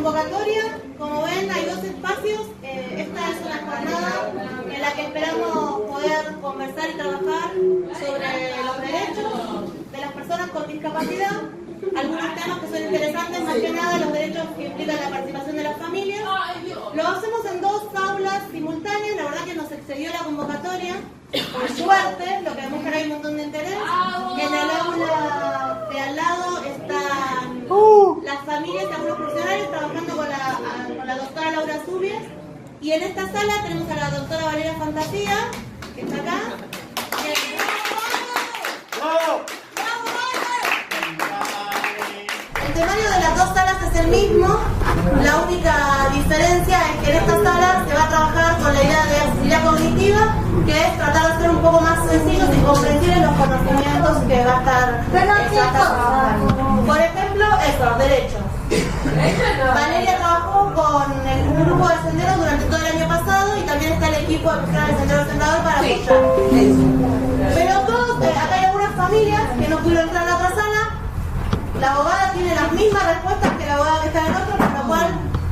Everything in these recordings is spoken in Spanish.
convocatoria, como ven, hay 2 espacios. Esta es una jornada en la que esperamos poder conversar y trabajar sobre los derechos de las personas con discapacidad. Algunos temas que son interesantes, más que nada los derechos que implican la participación de las familias. Lo hacemos en 2 aulas simultáneas, la verdad que nos excedió la convocatoria, por suerte, lo que demuestra que hay un montón de interés. En el aula de al lado están las familias y algunos profesionales trabajando con la doctora Laura Zubies, y en esta sala tenemos a la doctora Valeria Fantasía, que está acá. El temario de las 2 salas es el mismo, la única diferencia es que en esta sala se va a trabajar con la idea de accesibilidad cognitiva, que es tratar de hacer un poco más sencillos y comprensibles los conocimientos que va a estar trabajando. Por ejemplo, eso, derechos. Valeria trabajó con el grupo de senderos durante todo el año pasado y también está el equipo de profesionales de Sendero Sendador para apoyar. Pero todos, acá hay algunas familias que no pudieron entrar a la otra sala. La abogada tiene las mismas respuestas que la abogada que está en el otro, con lo cual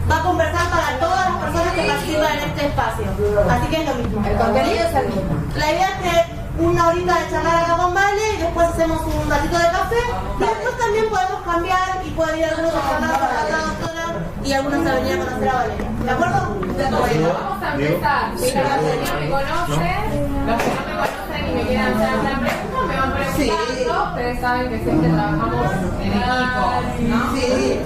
va a conversar para todas las personas que participan en este espacio. Así que es lo mismo. El contenido es el mismo. La idea es que una horita de charlar acá con Vale y después hacemos un ratito de café. Y después también podemos cambiar y pueden ir algunos a charlar con la doctora y algunos a venir a conocer a Valeria. ¿De acuerdo? Bueno, vamos a empezar. Si la Valeria me conoce, los que no me conocen y me quieren hacer una pregunta, me van preguntando. Ustedes saben que siempre trabajamos en equipo, ¿no? Sí.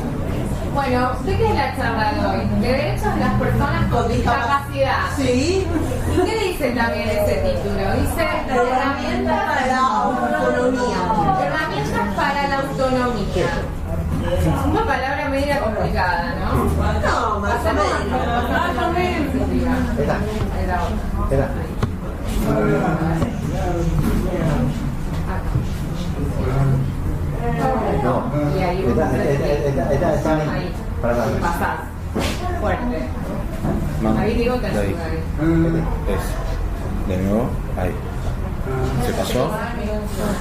Bueno, ¿de qué es la charla de hoy? De derechos de las personas con discapacidad. Sí. ¿Y qué dice también ese título? Dice herramientas para la autonomía. Herramientas para la autonomía. Una palabra media complicada, ¿no? No, más o menos. Más o menos. Era. No, y ahí está ahí. Para la pasás. Fuerte. Ahí digo que ayudaré. De nuevo, ahí. ¿Se pasó?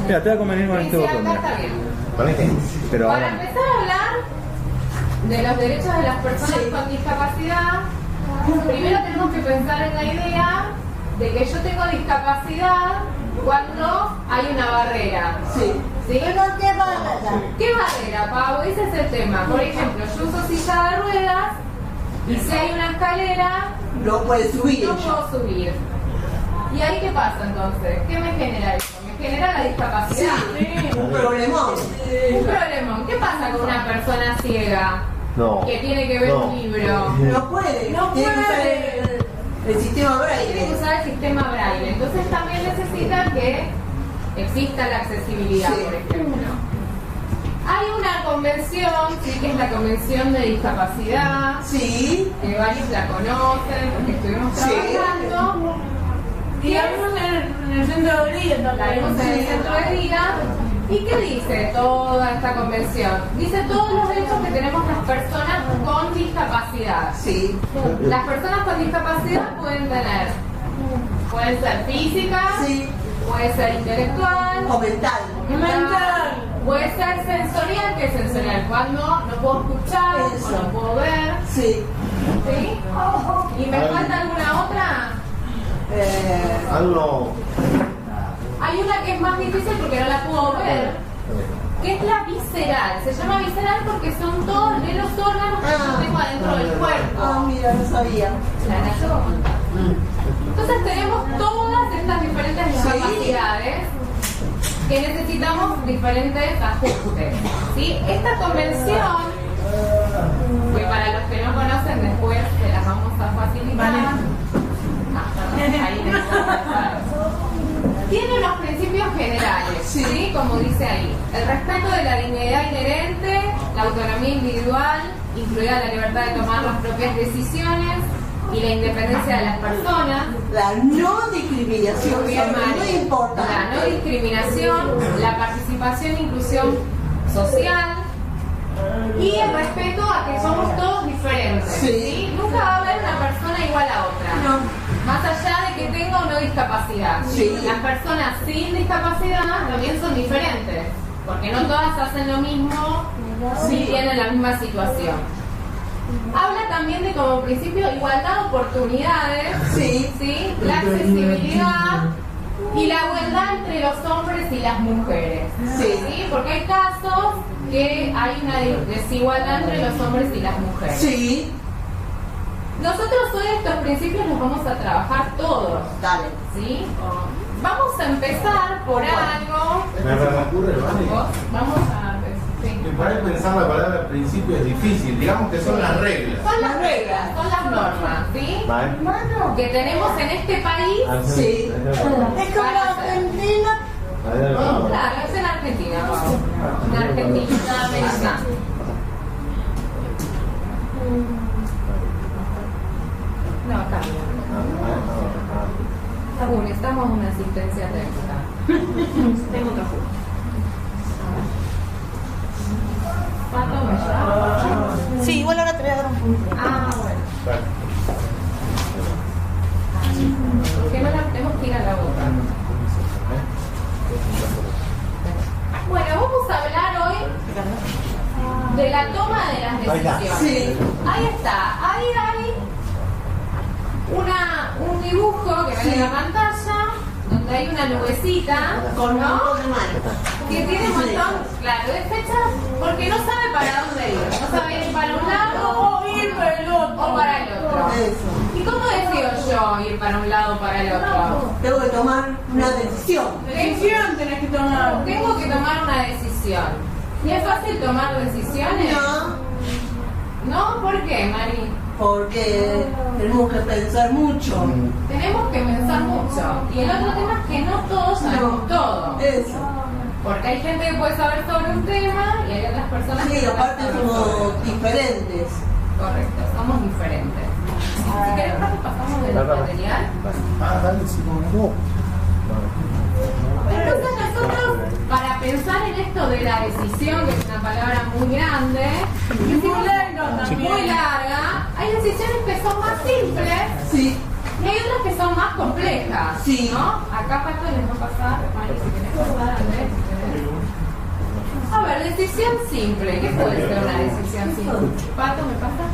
Mira, te voy a convenir con este botón. Pero para ahora. empezar a hablar de los derechos de las personas con discapacidad, primero tenemos que pensar en la idea de que yo tengo discapacidad cuando hay una barrera. Sí. ¿Sí? ¿Pero qué barrera? ¿Qué barrera, Pau? Ese es el tema. Por ejemplo, yo uso silla de ruedas y si hay una escalera, no puedes subir. No puedo subir. ¿Y ahí qué pasa entonces? ¿Qué me genera eso? Me genera la discapacidad. Sí, un problemón. Un problemón. ¿Qué pasa con una persona ciega? No. Que tiene que ver un libro. No puede. No tiene que usar puede. el sistema braille. Tiene que usar el sistema braille. Entonces también necesita que exista la accesibilidad, por ejemplo. Hay una convención, sí, que es la Convención de Discapacidad. Sí. Que varios la conocen porque estuvimos trabajando. Y la vimos en el centro de día. La vimos en el centro de día. ¿Y qué dice toda esta convención? Dice todos los derechos que tenemos las personas con discapacidad. Sí. Las personas con discapacidad pueden ser físicas, sí, puede ser intelectual o mental. Puede ser sensorial, que es sensorial cuando no puedo escuchar o no puedo ver. Sí. ¿Sí? ¿Y me falta alguna otra? Algo. Hay una que es más difícil porque no la puedo ver, que es la visceral. Se llama visceral porque son todos de los órganos que yo tengo adentro del cuerpo. Ah, mira, no sabía. La nació. Entonces tenemos todas estas diferentes discapacidades que necesitamos diferentes ajustes. ¿Sí? Esta convención, que para los que no conocen después se las vamos a facilitar. Tiene unos principios generales, ¿sí? Como dice ahí: el respeto de la dignidad inherente, la autonomía individual, incluida la libertad de tomar las propias decisiones y la independencia de las personas. La no discriminación, muy importante. La no discriminación, la participación e inclusión social y el respeto a que somos todos diferentes. ¿Sí? Nunca va a haber una persona igual a otra. No. Más allá de que tenga o no discapacidad. Sí. Las personas sin discapacidad también son diferentes, porque no todas hacen lo mismo si tienen la misma situación. Habla también de como principio igualdad de oportunidades, ¿sí? La accesibilidad y la igualdad entre los hombres y las mujeres, ¿sí? Porque hay casos que hay una desigualdad entre los hombres y las mujeres. Sí. Nosotros hoy estos principios los vamos a trabajar todos. Dale. ¿Sí? Vamos a empezar por algo. Vamos a... Sí. Me parece pensar la palabra principio es difícil, digamos que son las reglas. Son las reglas, son las normas, ¿sí? Que tenemos en este país. Sí. Es como la Argentina. Claro, es en Argentina, Pau. En Argentina americana. No, acá. Necesitamos una asistencia técnica. Tengo otro jugo. ¿Cuánto me llama? Sí, igual ahora te voy a dar un punto. Ah, bueno. Que no la tenemos que ir a la boca. Bueno, vamos a hablar hoy de la toma de las decisiones. Sí. Ahí está. Ahí hay un dibujo que ven en la pantalla, donde hay una nubecita, Con ¿no? de mano. Que tiene un montón, claro, de fechas, porque no sabe para dónde ir. No sabe ir para un lado o ir para el otro. O para el otro. Eso. ¿Y cómo decido yo ir para un lado o para el otro? Tengo que tomar una decisión. Decisión tenés que tomar. Tengo que tomar una decisión. ¿Y es fácil tomar decisiones? No. ¿No? ¿Por qué, Mari? Porque tenemos que pensar mucho. Tenemos que pensar mucho. Y el otro tema es que no todos sabemos todo. Eso. Porque hay gente que puede saber sobre un tema y hay otras personas que Sí, no aparte saben sobre somos un tema. diferentes. Correcto, somos diferentes. Si querés, Rafa, pasamos del material. Dale, sí, no. Entonces nosotros, para pensar en esto de la decisión, que es una palabra muy grande, muy larga, hay decisiones que son más simples Sí. y hay otras que son más complejas. Sí. ¿No? Acá Pato les va a pasar, Mari, si querés pasar, Andrés. A ver, decisión simple. ¿Qué puede ser una decisión simple? Pato, ¿me pasas?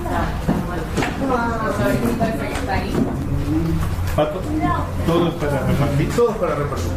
Está ahí. Pato, todo es para repartir. Todos para repartir.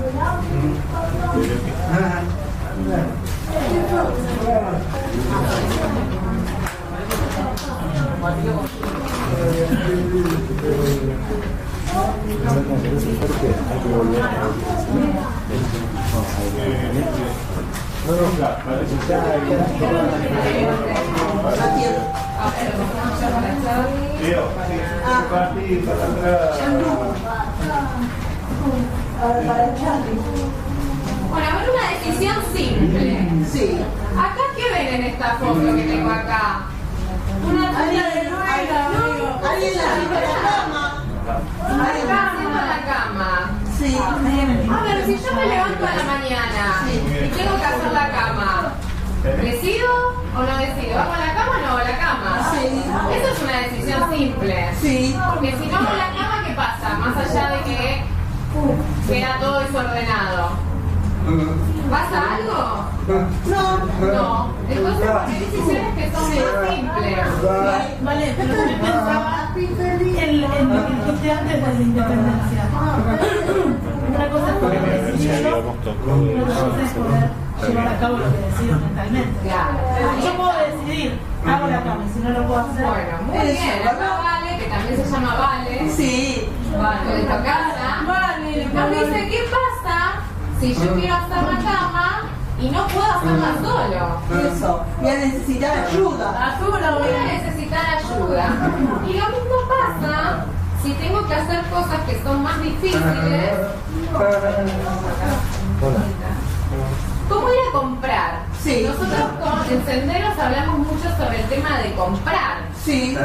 Bueno, a ver, una decisión simple. Sí. Acá, ¿qué ven en esta foto que tengo acá? Una Alguien la cama. acá haciendo la cama. Sí. A ver, si yo me levanto a la mañana y tengo que hacer la cama, ¿decido o no decido? ¿Hago la cama o no hago la cama? Sí. Esa es una decisión simple. Sí. Porque si no hago la cama, ¿qué pasa? Más allá de que queda todo desordenado. ¿Pasa algo? No. No. Entonces hay decisiones que son más simples. Vale, pero yo pensaba en lo que dijiste antes de la independencia. Una cosa es poder decidirlo, y otra cosa es poder llevar a cabo lo que decido mentalmente. Claro. Yo puedo decidir, hago la cama, y si no lo puedo hacer. Bueno, muy bien. Acá Vale, que también se llama Vale. Sí. Vale, de tu casa. Vale. Nos dice, ¿qué pasa si yo quiero hacer la cama y no puedo hacerla solo? Eso. Voy a necesitar ayuda. Voy a necesitar ayuda. Y lo mismo pasa si tengo que hacer cosas que son más difíciles. ¿Cómo ir a comprar? Sí. Nosotros en Senderos hablamos mucho sobre el tema de comprar. Sí.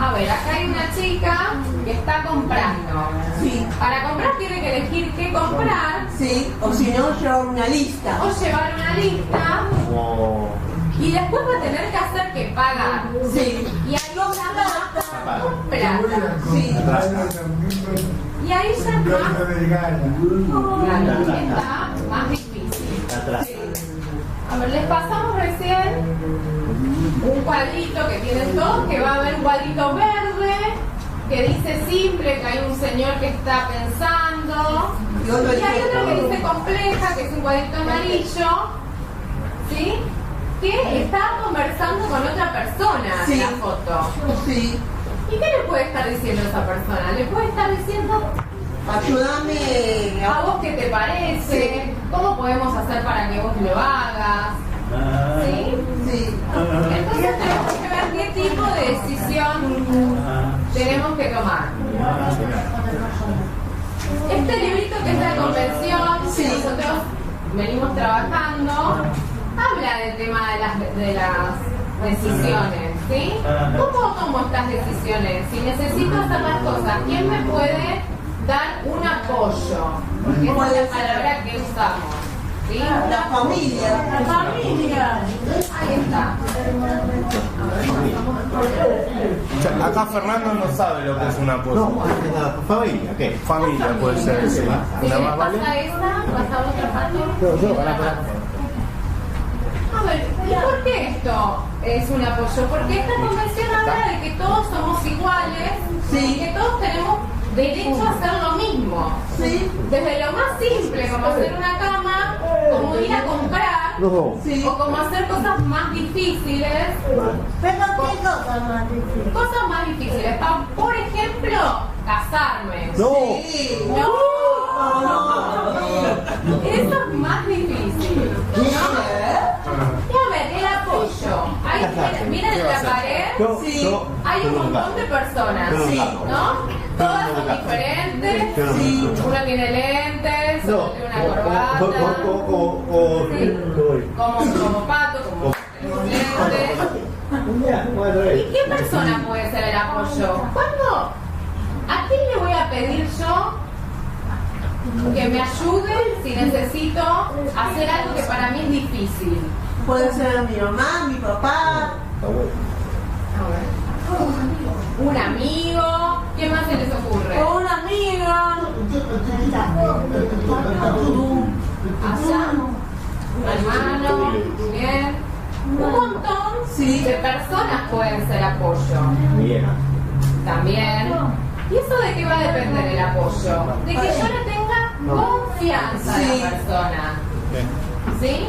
A ver, acá hay una chica que está comprando. Sí. Para comprar tiene que elegir qué comprar Sí. O si no, llevar una lista. o llevar una lista y después va a tener que hacer que pagar. Sí. Y ahí ya comprar. Sí. Y ahí ya está más difícil. A ver, les pasamos recién un cuadrito que tienen todos, que va a haber un cuadrito verde, que dice simple, que hay un señor que está pensando, y hay otro que dice compleja, que es un cuadrito amarillo, ¿sí? Que está conversando con otra persona en la foto. Sí. ¿Y qué le puede estar diciendo esa persona? Le puede estar diciendo, ayúdame ¿a vos qué te parece? ¿Cómo podemos hacer para que vos lo hagas? ¿Sí? Sí. Entonces tenemos que ver qué tipo de decisión tenemos que tomar. Este librito que es de convención, que nosotros venimos trabajando, habla del tema de las decisiones, ¿sí? ¿Cómo tomo estas decisiones? Si necesito hacer las cosas, ¿quién me puede dar un apoyo? Porque esa es la palabra que usamos. ¿Sí? La familia. La familia. Ahí está. Acá Fernando no sabe lo que es una cosa. No, familia, ¿qué? Familia puede ser, sí. Si Una les más vale. pasa esa, pasa otra parte. Yo, para. A ver, ¿y por qué esto es un apoyo? Porque esta convención habla de que todos somos iguales y que todos tenemos derecho a hacer lo mismo. Sí. Desde lo más simple, como hacer una cama, como ir a comprar, Sí. o como hacer cosas más difíciles. ¿Pero qué cosas más difíciles? Cosas más difíciles. Por ejemplo, casarme. No. Sí. No. Eso es más difícil. ¿No? Y a ver, el apoyo. Ahí miren en la pared. Sí. Hay un montón de personas, ¿no? Todas son diferentes. Uno tiene lentes, otro tiene una corbata. Como pato, como lentes. ¿Y qué persona puede ser el apoyo? ¿A quién le voy a pedir yo que me ayude si necesito hacer algo que para mí es difícil? Puede ser mi mamá, mi papá. Un amigo. ¿Qué más se les ocurre? O una amiga. Allá. Un hermano. Bien. Un montón de personas pueden ser apoyo. Bien. También. ¿Y eso de qué va a depender el apoyo? De que yo le tenga confianza a la persona. ¿Sí?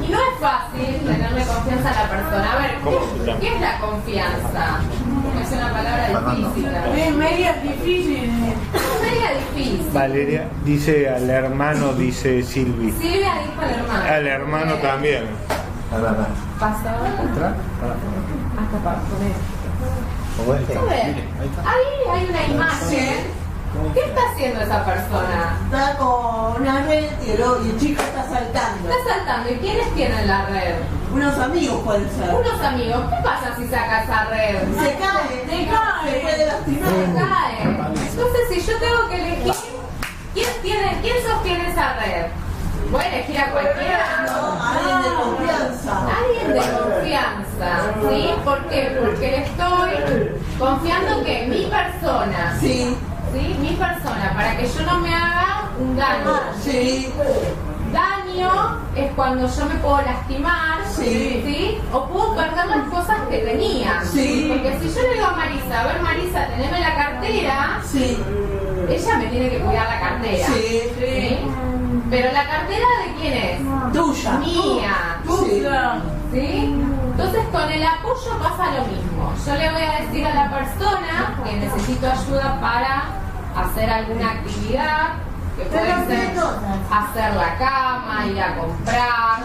Y no es fácil tenerle confianza a la persona. A ver, ¿qué es la confianza? Es una palabra difícil. Es media difícil. Es media difícil. Valeria dice al hermano, dice Silvi. Silvia dijo al hermano. Al hermano también. Pasa. Hasta para poner. A ver, ahí hay una imagen. ¿Qué está haciendo esa persona? Está con una red y el chico está saltando. Está saltando. ¿Y quiénes tienen la red? Unos amigos pueden ser. Unos amigos. ¿Qué pasa si saca esa red? Se cae. Se puede lastimar. Se cae. Entonces, si yo tengo que elegir, ¿quién sostiene esa red? Voy a elegir a cualquiera. Alguien de confianza. Alguien de confianza. ¿Sí? ¿Por qué? Porque le estoy confiando que mi persona. Sí. ¿Sí? Mi persona, para que yo no me haga un daño. Sí. Daño es cuando yo me puedo lastimar, Sí. O puedo perder las cosas que tenía. Sí. Porque si yo le digo a Marisa, a ver Marisa, teneme la cartera, Sí. ella me tiene que cuidar la cartera. Sí. Pero la cartera ¿de quién es? Tuya. Mía. Tuya. ¿Sí? Entonces con el apoyo pasa lo mismo. Yo le voy a decir a la persona que necesito ayuda para hacer alguna actividad, que puede ser hacer la cama, ir a comprar,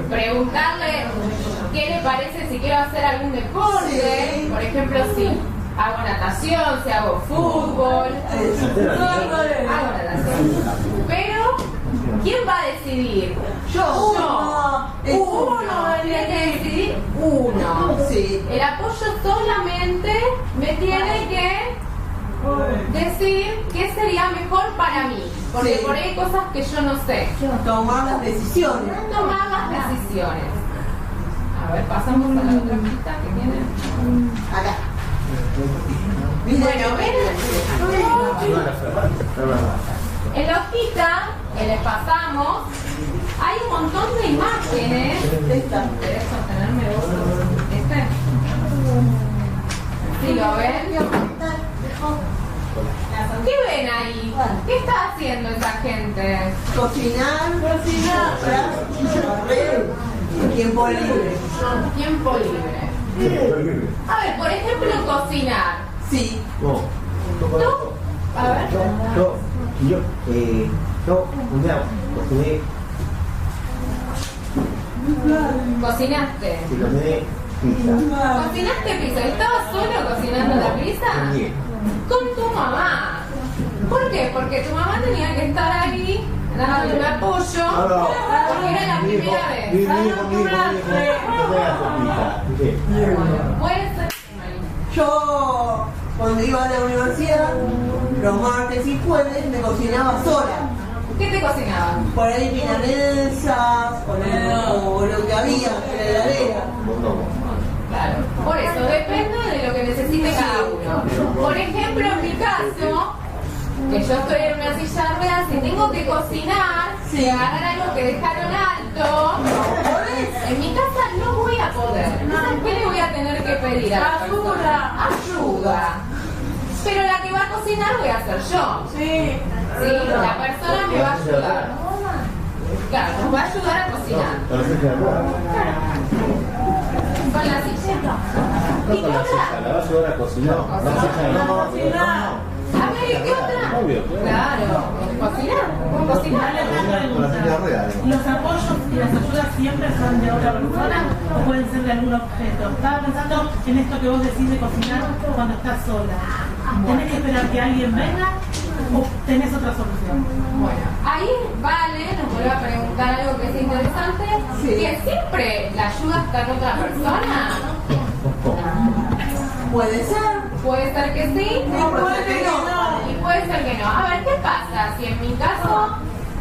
preguntarle qué le parece si quiero hacer algún deporte, Sí. por ejemplo si hago natación, si hago fútbol, hago natación. Pero, ¿quién va a decidir? Yo. Uno tiene que decidir uno. Sí. El apoyo solamente me tiene que decir qué sería mejor para mí. Porque Sí. por ahí hay cosas que yo no sé. Tomar las decisiones. Tomar las decisiones. A ver, pasamos a la otra hojita que tiene. Acá. Bueno, ven. En la hojita que les pasamos, hay un montón de imágenes. ¿Querés sostenerme vos? ¿Sí lo ven? ¿Qué ven ahí? ¿Qué está haciendo esa gente? Cocinar, tiempo libre. Tiempo libre. A ver, por ejemplo, cocinar. Sí. ¿Tú? A ver. Yo un día cociné. ¿Cocinaste? Sí, cociné pizza. ¿Cocinaste pizza? ¿Estabas solo cocinando la pizza? Con tu mamá. ¿Por qué? Porque tu mamá tenía que estar ahí dando un apoyo porque era la primera vez. Puede ser. Yo, cuando iba a la universidad, los martes y jueves me cocinaba sola. ¿Qué te cocinaban? Por ahí milanesas, o lo que había en la heladera. Claro. Por eso, depende de lo que necesite cada uno. Por ejemplo, en mi caso, que yo estoy en una silla de ruedas y tengo que cocinar, y agarrar algo que dejaron alto, en mi casa no voy a poder. ¿Qué le voy a tener que pedir? Ayuda. Pero la que va a cocinar voy a ser yo. Sí, la persona me va a ayudar. Claro, nos va a ayudar a cocinar. Con la silla. ¿Y qué otra? ¿La vas a ayudar a cocinar? A ver, ¿y qué otra? Claro, cocinar. Los apoyos y las ayudas siempre son de otra persona o pueden ser de algún objeto. Estaba pensando en esto que vos decís de cocinar cuando estás sola. ¿Tenés que esperar que alguien venga o tenés otra solución? Bueno, ahí Vale nos vuelve a preguntar algo que es interesante, que siempre la ayuda está en otra persona. Puede ser. Puede ser que sí, y puede ser que no. Y puede ser que no. A ver, ¿qué pasa si en mi caso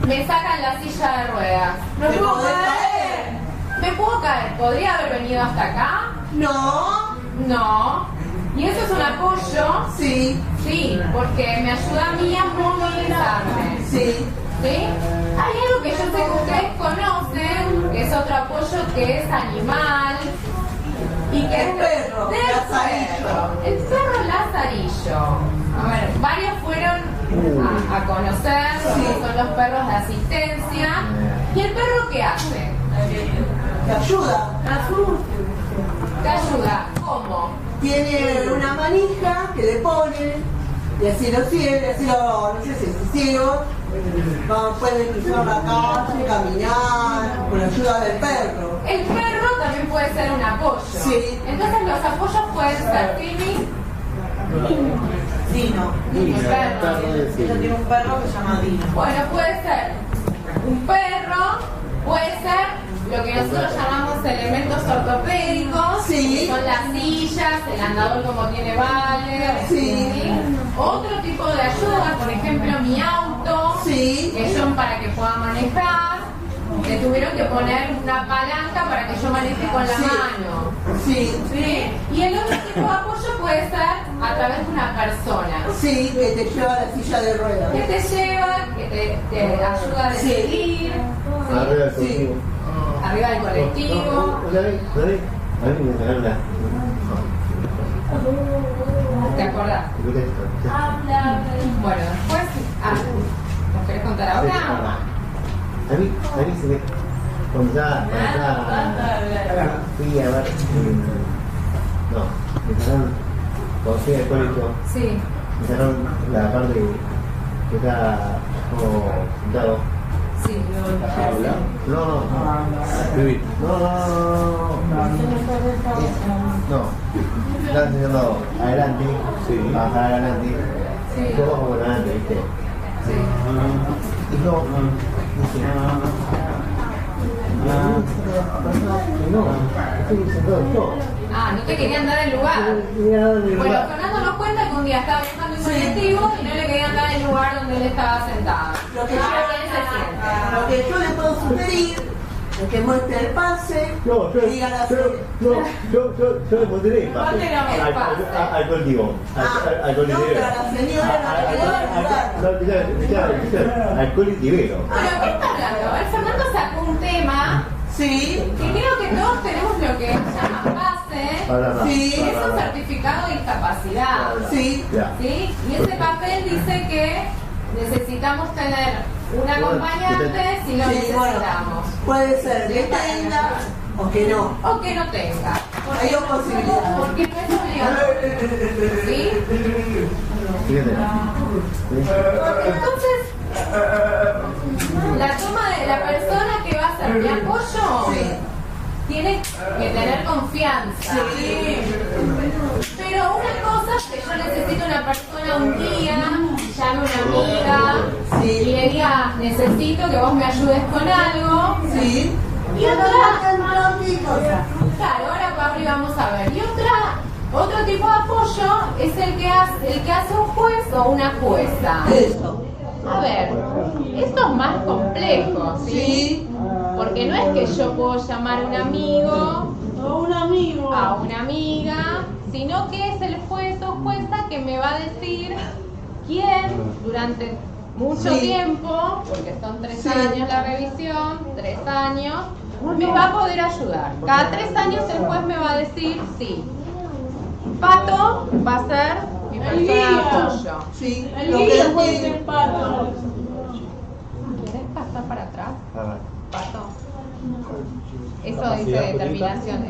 me sacan la silla de ruedas? ¿Me puedo caer? ¿Me puedo caer? ¿Podría haber venido hasta acá? No. ¿Y eso es un apoyo? Sí. Sí, porque me ayuda a mí a movilizarme. Sí. Hay algo que yo sé que ustedes conocen, que es otro apoyo que es animal. Y que El perro Lazarillo. El perro Lazarillo. A ver, varios fueron a conocer lo que son los perros de asistencia. ¿Y el perro qué hace? Te ayuda. ¿Te ayuda? ¿Cómo? Tiene una manija que le ponen y así lo ciego, no sé si es ciego, puede cruzar la calle, caminar, con la ayuda del perro. El perro también puede ser un apoyo. Sí. Entonces los apoyos pueden ser Dino. El perro. Ella tiene un perro que se llama Dino. Bueno, puede ser un perro, puede ser lo que nosotros llamamos elementos ortopédicos, que son las sillas, el andador como tiene Vale. Otro tipo de ayuda, por ejemplo mi auto, que yo para que pueda manejar, le tuvieron que poner una palanca para que yo maneje con la mano. Y el otro tipo de apoyo puede ser a través de una persona. Que te lleva a la silla de ruedas. Que te lleva, que te ayuda a decidir. Arriba del colectivo. ¿Te acordás? Bueno, después, ¿nos querés contar ahora? A mí se me... Cuando ya fui a ver... No, me sacaron... Cuando fui al colegio... Me sacaron la parte que está como sentado. No. Están enseñando adelante, bajar adelante, todo como adelante, ¿viste? Y no, no te querían dar el lugar. Bueno, Fernando nos cuenta que un día estaba viajando en colectivo y no le querían dar el lugar donde él estaba sentado. Lo que yo le puedo sugerir El que muestre el pase, No, yo diga la le pondré pase al colectivo. Al no, pero la señora al colectivero. Bueno, ¿qué está hablando? A ver, Fernando sacó un tema sí, que creo que todos tenemos lo que se llama pase, sí, que es un certificado de discapacidad. sí, ¿Sí? Y ese papel dice que necesitamos tener un acompañante si lo sí, necesitamos. puede ser que tenga o que no. O que no tenga. Hay dos posibilidades. Porque no es obligatorio. ¿Sí? Fíjate. Entonces, la toma de la persona que va a ser mi apoyo tiene que tener confianza. Pero una cosa es que yo necesito una persona un día, llame a una amiga y le diga, necesito que vos me ayudes con algo. Sí. Y otra, claro, ahora Pablo vamos a ver. Y otro tipo de apoyo es el que hace un juez o una jueza. Eso. A ver, esto es más complejo, ¿sí? Sí. Porque no es que yo puedo llamar a un amigo O un amigo. a una amiga, sino que es el juez o jueza que me va a decir quién durante mucho tiempo, porque son 3 años la revisión, 3 años, me va a poder ayudar. Cada 3 años el juez me va a decir sí. Pato va a ser mi persona de apoyo. Sí. El Lo guía que puede tiene. ser pato. ¿Quieres pasar para atrás? A ver. Pato. Eso dice determinación.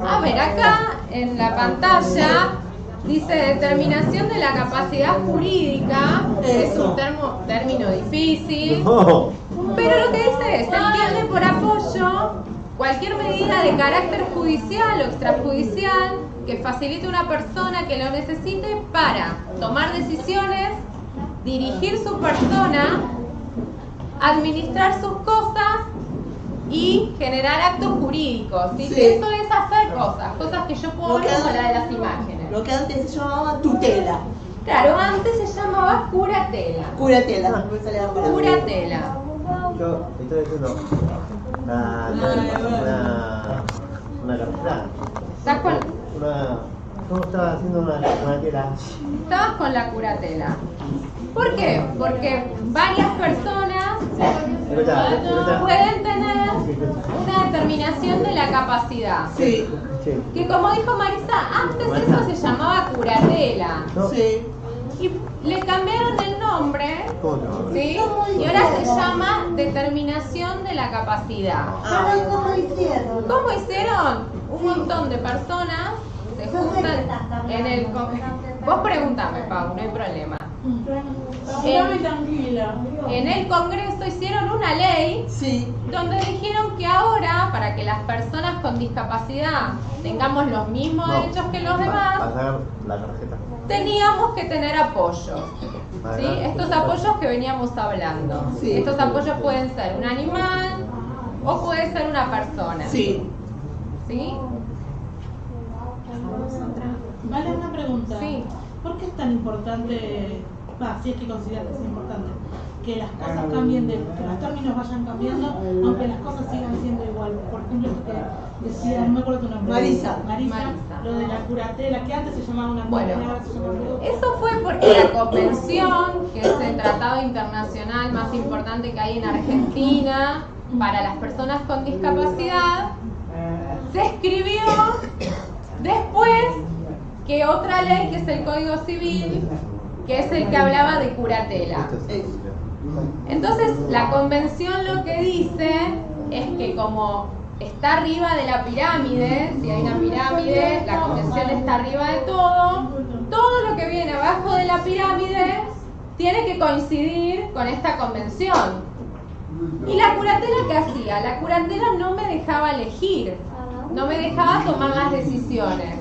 A ver, acá en la pantalla dice determinación de la capacidad jurídica. Es un término difícil. No. Pero lo que dice es, se entiende por apoyo cualquier medida de carácter judicial o extrajudicial que facilite a una persona que lo necesite para tomar decisiones, dirigir su persona, administrar sus cosas y generar actos jurídicos. ¿Sí? Sí. Eso es hacer cosas que yo puedo ver como la de las imágenes. Lo que antes se llamaba tutela. Claro, antes se llamaba curatela. Curatela. No me salía la palabra. Curatela. Yo estoy haciendo una carrera. ¿Estás con, ¿Cómo estaba haciendo una tela? estabas con la curatela? ¿Por qué? Porque varias personas pueden tener una determinación de la capacidad. Sí. Sí. Que como dijo Marisa, antes eso se llamaba curatela. No. Sí. Y le cambiaron el nombre, ¿Cómo no? ¿sí? Y ahora se llama determinación de la capacidad. ¿Cómo hicieron? ¿Cómo hicieron? Un montón de personas se juntan en el... Vos preguntame, Pau, no hay problema. Dame tranquila. En el Congreso hicieron una ley Sí. donde dijeron que ahora, para que las personas con discapacidad tengamos los mismos derechos que los demás, Pasar la tarjeta. teníamos que tener apoyos. ¿Sí? Estos apoyos que veníamos hablando. Sí. Estos apoyos pueden ser un animal o puede ser una persona. Sí. ¿Sí? Vale, una pregunta. Sí. ¿Por qué es tan importante, si es que consideras que es importante, que las cosas cambien, que los términos vayan cambiando, aunque las cosas sigan siendo igual? Por ejemplo, esto que decía, no me acuerdo tu nombre. Marisa. Marisa. Lo de la curatela, que antes se llamaba una Bueno, mujer, ahora se llama algo. eso fue porque la convención, que es el tratado internacional más importante que hay en Argentina para las personas con discapacidad, se escribió después que otra ley, que es el Código Civil, que es el que hablaba de curatela. Entonces, la convención lo que dice es que como está arriba de la pirámide, si hay una pirámide, la convención está arriba de todo lo que viene abajo de la pirámide tiene que coincidir con esta convención. ¿Y la curatela qué hacía? La curatela no me dejaba elegir, no me dejaba tomar las decisiones.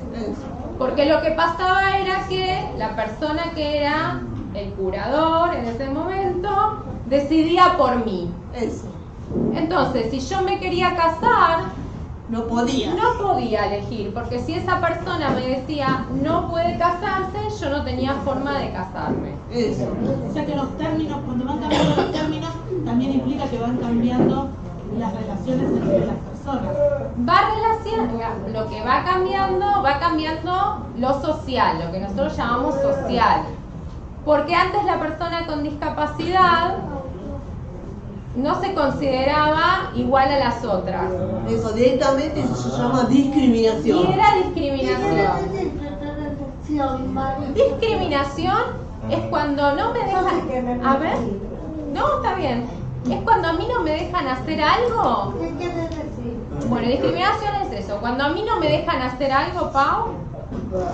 Porque lo que pasaba era que la persona que era el curador en ese momento decidía por mí. Eso. Entonces, si yo me quería casar, No podía. no podía elegir, porque si esa persona me decía no puede casarse, yo no tenía forma de casarme. Eso. O sea que los términos, cuando van cambiando los términos, también implica que van cambiando las relaciones entre las personas. Lo que va cambiando lo social, lo que nosotros llamamos social. Porque antes la persona con discapacidad no se consideraba igual a las otras. Eso directamente se llama discriminación. Y era discriminación. Discriminación es cuando no me dejan... A ver, no, está bien. Es cuando a mí no me dejan hacer algo. Bueno, discriminación es eso. Cuando a mí no me dejan hacer algo, Pau,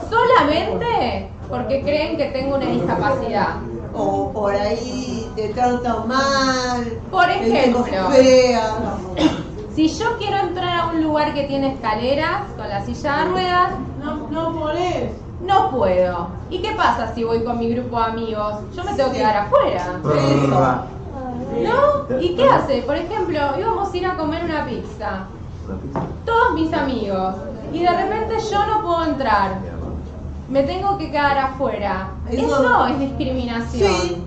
solamente porque creen que tengo una discapacidad. O por ahí te tratan mal. Por ejemplo, fea. si yo quiero entrar a un lugar que tiene escaleras con la silla de ruedas, no podés. No puedo. ¿Y qué pasa si voy con mi grupo de amigos? Yo me tengo que quedar afuera. ¿No? ¿Y qué hace? Por ejemplo, íbamos a ir a comer una pizza. Todos mis amigos. Y de repente yo no puedo entrar. Me tengo que quedar afuera. Eso es discriminación. Sí.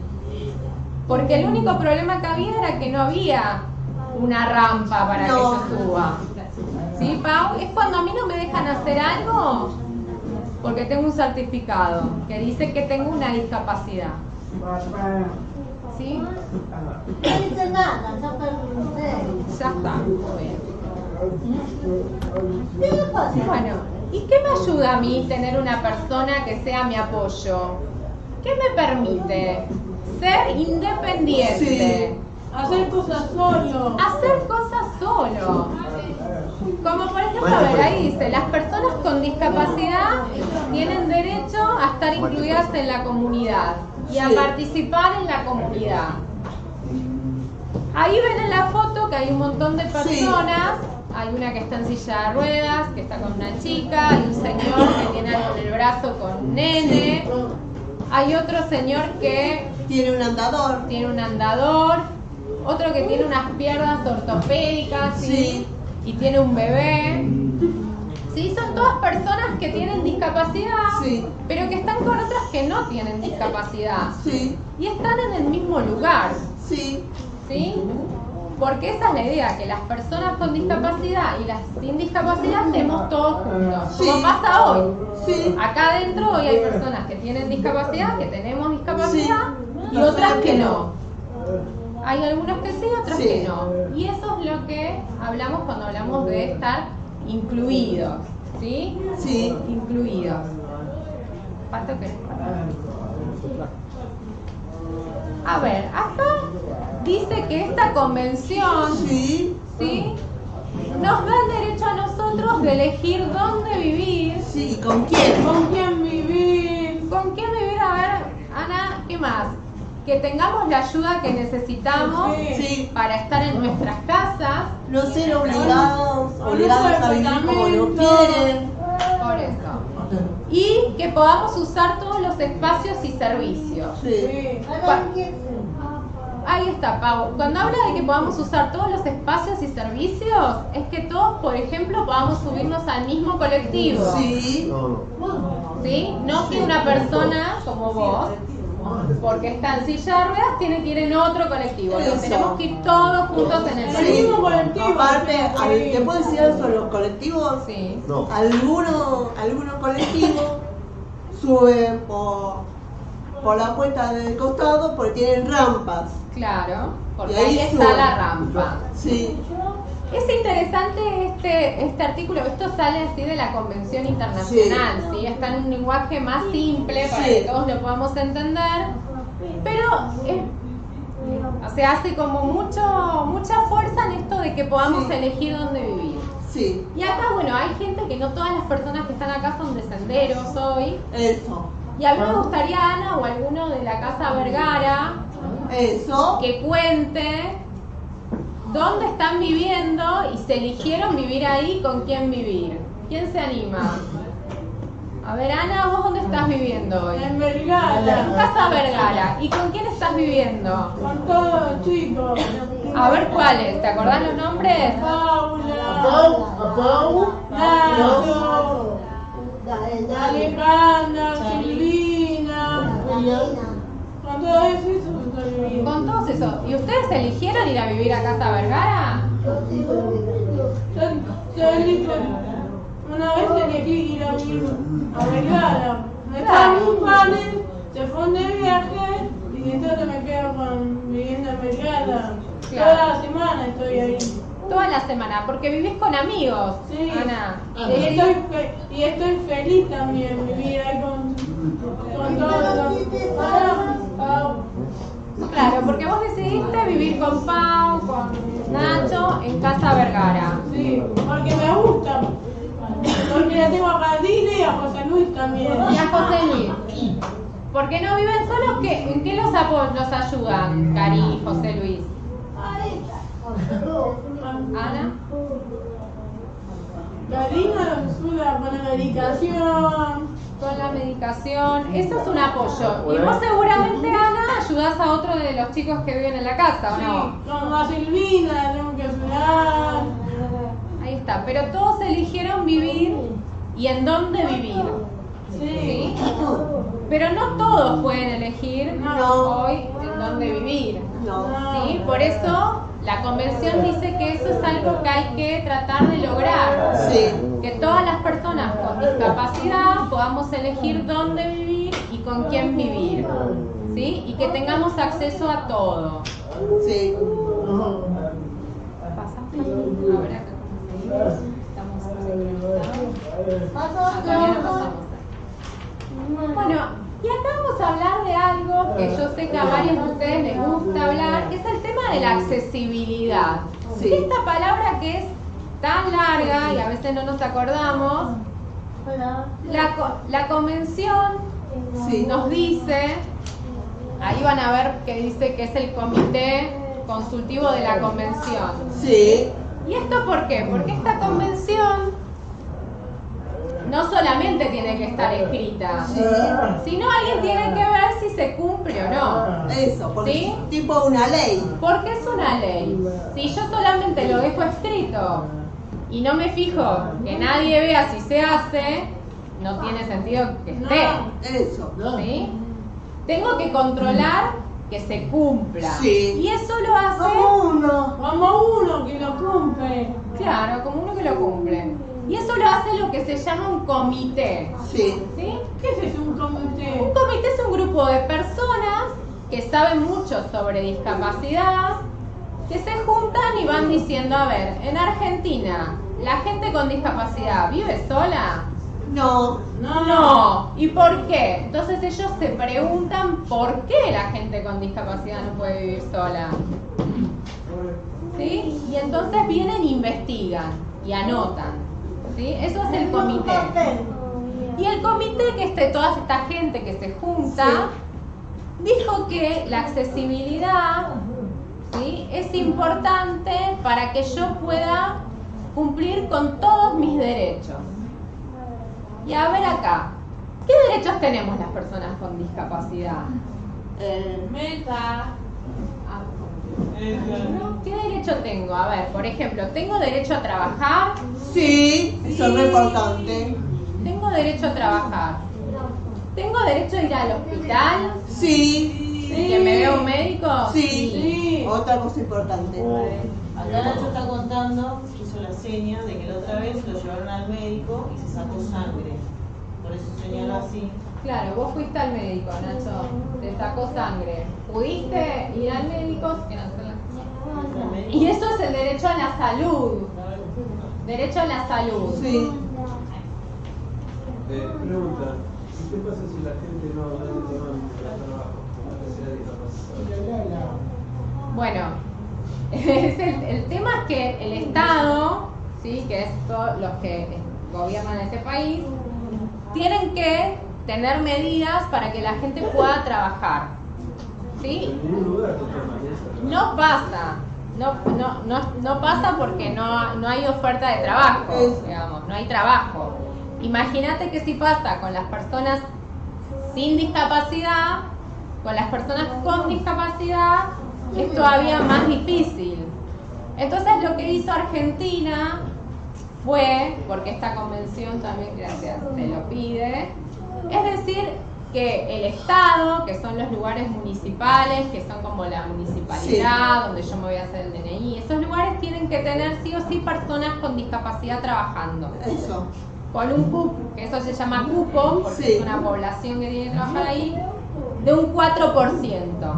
Porque el único problema que había era que no había una rampa para que yo suba. ¿Sí, Pau? Es cuando a mí no me dejan hacer algo porque tengo un certificado que dice que tengo una discapacidad. ¿Sí? No dice nada, ya pregunté. Ya está, muy bien. Bueno, ¿y qué me ayuda a mí tener una persona que sea mi apoyo? ¿Qué me permite? Ser independiente. Sí. Hacer cosas solo. Hacer cosas solo. Como por ejemplo, a ver, ahí dice, las personas con discapacidad tienen derecho a estar incluidas en la comunidad y a participar en la comunidad. Ahí ven en la foto que hay un montón de personas. Hay una que está en silla de ruedas, que está con una chica, hay un señor que tiene algo en el brazo con un nene. Hay otro señor que tiene un andador. Tiene un andador. Otro que tiene unas piernas ortopédicas. ¿Sí? Y tiene un bebé. Sí, son todas personas que tienen discapacidad, pero que están con otras que no tienen discapacidad. Sí. Y están en el mismo lugar. Sí. ¿Sí? Porque esa es la idea, que las personas con discapacidad y las sin discapacidad estemos todos juntos. Como pasa hoy. Sí. Acá adentro hoy hay personas que tienen discapacidad, que tenemos discapacidad, y otras que no. Hay algunos que sí, otros que no. Y eso es lo que hablamos cuando hablamos de estar incluidos. ¿Sí? Sí. Incluidos. ¿Cuánto querés? A ver, acá dice que esta convención nos da el derecho a nosotros de elegir dónde vivir. Sí, ¿y con quién? ¿Con quién vivir? ¿Con quién vivir? A ver, Ana, ¿qué más? Que tengamos la ayuda que necesitamos para estar en nuestras casas. No ser obligados a vivir como no quieren. Por eso. Y que podamos usar todos los espacios y servicios. Sí. Ahí está, Pau. Cuando habla de que podamos usar todos los espacios y servicios, es que todos, por ejemplo, podamos subirnos al mismo colectivo. Sí. ¿Sí? No que una persona como vos, porque está en silla de ruedas, tiene que ir en otro colectivo. Tenemos que ir todos juntos en el mismo colectivo. Aparte, ¿te puedo decir algo sobre los colectivos? Sí. No. Algunos colectivos suben por la puerta del costado porque tienen rampas. Claro, porque Y ahí ahí está suben. la rampa. Sí. Es interesante este artículo, esto sale así de la Convención Internacional, ¿sí? Está en un lenguaje más simple para que todos lo podamos entender, pero se hace como mucha fuerza en esto de que podamos elegir dónde vivir. Sí. Y acá, bueno, hay gente que no todas las personas que están acá son de senderos hoy. Eso. Y a mí me gustaría, Ana, o alguno de la Casa Vergara, que cuente dónde están viviendo y se eligieron vivir ahí, con quién vivir. ¿Quién se anima? A ver, Ana, ¿vos dónde estás viviendo hoy? En Vergara. En Casa Vergara. ¿Y con quién estás viviendo? Con todos los chicos. A ver, ¿cuáles? ¿Te acordás los nombres? Paula. Nacho. Alejandra. Silvina. Con todos esos estoy viviendo. Con todos esos. ¿Y ustedes eligieron ir a vivir a Casa Vergara? Una vez elegí ir a Belgrano. Estaba en un panel, se fue de viaje y entonces me quedo viviendo en Belgrano. Toda la semana estoy ahí. Toda la semana, porque vivís con amigos, sí. Ana. Y estoy feliz también vivir ahí con todos los... Claro, porque vos decidiste vivir con Pau, con Nacho, en Casa Vergara. Sí, porque me gusta. Porque le tengo a Cardile y a José Luis también. Y a José Luis. Porque no viven solos, ¿en qué los ayudan, Cari y José Luis? Ana. Karina nos ayuda con la medicación. Con la medicación, eso es un apoyo. Y vos seguramente, Ana, ayudás a otro de los chicos que viven en la casa, ¿o no? Sí, con la Silvina la tengo que ayudar. Ahí está, pero todos eligieron vivir y en dónde vivir. Sí. Pero no todos pueden elegir hoy en dónde vivir. ¿Sí? Por eso la convención dice que eso es algo que hay que tratar de lograr. Sí. Que todas las personas con discapacidad podamos elegir dónde vivir y con quién vivir. ¿Sí? Y que tengamos acceso a todo. Sí. ¿Pasa? A ver acá. Estamos todavía no pasamos. Bueno, y acá vamos a hablar de algo que yo sé que a varios de ustedes les gusta hablar, que es el tema de la accesibilidad. Sí. Esta palabra que es tan larga y a veces no nos acordamos, la convención nos dice, ahí van a ver que dice que es el comité consultivo de la convención. Sí. ¿Y esto por qué? Porque esta convención no solamente tiene que estar escrita, sino alguien tiene que ver si se cumple o no. Eso, porque ¿sí? es tipo una ley. Porque es una ley. Si yo solamente lo dejo escrito y no me fijo que nadie vea si se hace, no tiene sentido que esté. Eso. ¿Sí? Tengo que controlar que se cumpla. Sí. Y eso lo hace Como uno que lo cumple. Claro, como uno que lo cumple. Y eso lo hace lo que se llama un comité. Sí. ¿Sí? ¿Qué es un comité? Un comité es un grupo de personas que saben mucho sobre discapacidad, que se juntan y van diciendo, a ver, en Argentina, ¿la gente con discapacidad vive sola? No. No. ¿Y por qué? Entonces ellos se preguntan por qué la gente con discapacidad no puede vivir sola. ¿Sí? Y entonces vienen e investigan y anotan. ¿Sí? Eso es el comité. Y el comité, que es toda esta gente que se junta, dijo que la accesibilidad, ¿sí?, es importante para que yo pueda cumplir con todos mis derechos. Y a ver acá, ¿qué derechos tenemos las personas con discapacidad? ¿Qué derecho tengo? A ver, por ejemplo, ¿tengo derecho a trabajar? Sí, eso es muy importante. Tengo derecho a trabajar. ¿Tengo derecho a ir al hospital? Sí. ¿Que me vea un médico? Sí. Otra cosa importante. Acá Nacho está contando, hizo la seña de que la otra vez lo llevaron al médico y se sacó sangre. Por eso señaló así. Claro, vos fuiste al médico, Nacho, te sacó sangre. ¿Pudiste ir al médico? Y eso es el derecho a la salud. Derecho a la salud. Sí. Pregunta, ¿qué pasa si la gente no tiene trabajo con necesidad de discapacidad? Bueno, el tema es que el Estado, ¿sí?, que es todos los que gobiernan este país, tienen que tener medidas para que la gente pueda trabajar. ¿Sí? En ningún lugar no pasa. No pasa porque no hay oferta de trabajo, digamos, no hay trabajo. Imagínate que si pasa con las personas sin discapacidad, con las personas con discapacidad es todavía más difícil. Entonces lo que hizo Argentina fue, porque esta convención también, gracias, se lo pide, es decir, que el Estado, que son los lugares municipales, que son como la municipalidad, donde yo me voy a hacer el DNI, esos lugares tienen que tener sí o sí personas con discapacidad trabajando. Eso. Con un cupo, que eso se llama cupo, porque es una población que tiene que trabajar ahí, de un 4%.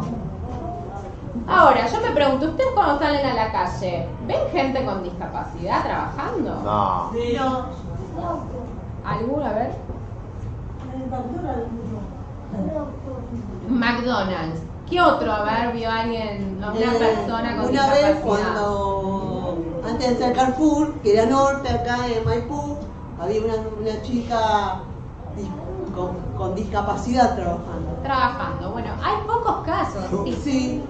Ahora, yo me pregunto, ¿ustedes cuando salen a la calle, ven gente con discapacidad trabajando? No. No. ¿Alguno? A ver. McDonald's. ¿Qué otro? A ver, vio a alguien, una persona con una discapacidad. vez cuando, antes de ser Carrefour, que era norte, acá en Maipú, había una chica con discapacidad trabajando. Bueno, hay pocos casos. Sí.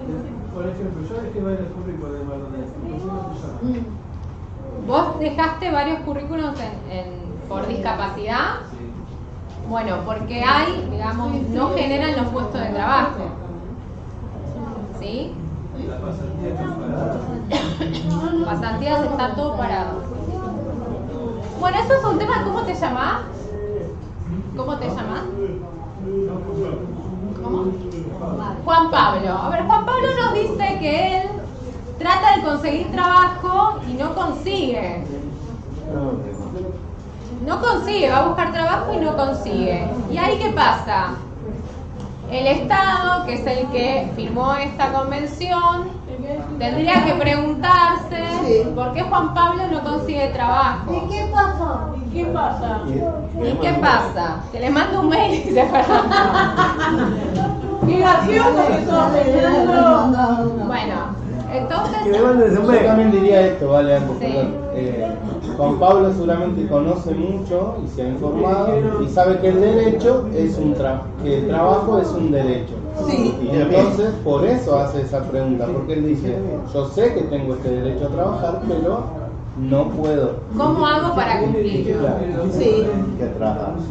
Por ejemplo, yo dejé varios currículos de McDonald's. ¿Vos dejaste varios currículos por discapacidad? Bueno, porque hay, digamos, no generan los puestos de trabajo. ¿Sí? Pasantías está todo parado. Bueno, eso es un tema. ¿Cómo te llamás? ¿Cómo te llamás? ¿Cómo? Juan Pablo. A ver, Juan Pablo nos dice que él trata de conseguir trabajo y no consigue. No consigue, va a buscar trabajo y no consigue. ¿Y ahí qué pasa? El Estado, que es el que firmó esta convención, tendría que preguntarse por qué Juan Pablo no consigue trabajo. ¿Y qué pasó? ¿Qué pasa? ¿Y qué pasa? Que le mando un mail y se fueron. ¡Qué gracioso que sos, Fernando! Bueno, entonces... Yo también diría esto, vale, algo, perdón. Juan Pablo seguramente conoce mucho y se ha informado y sabe que el derecho es que el trabajo es un derecho. Sí. Y entonces por eso hace esa pregunta, porque él dice, yo sé que tengo este derecho a trabajar, pero no puedo. ¿Cómo hago para cumplirlo? Sí. Que trabaja. No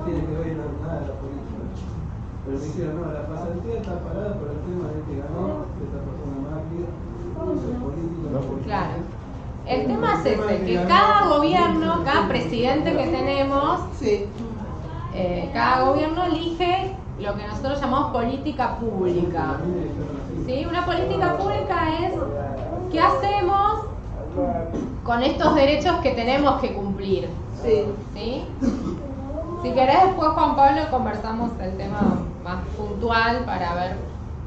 tiene que ver nada la política. Pero me dijeron, no, la pasantía está parada por el tema de que ganó esta persona Macri, los políticos. Claro. El tema es ese, que cada gobierno, cada presidente que tenemos, cada gobierno elige lo que nosotros llamamos política pública. ¿Sí? Una política pública es qué hacemos con estos derechos que tenemos que cumplir. ¿Sí? Si querés después, Juan Pablo, conversamos el tema más puntual para ver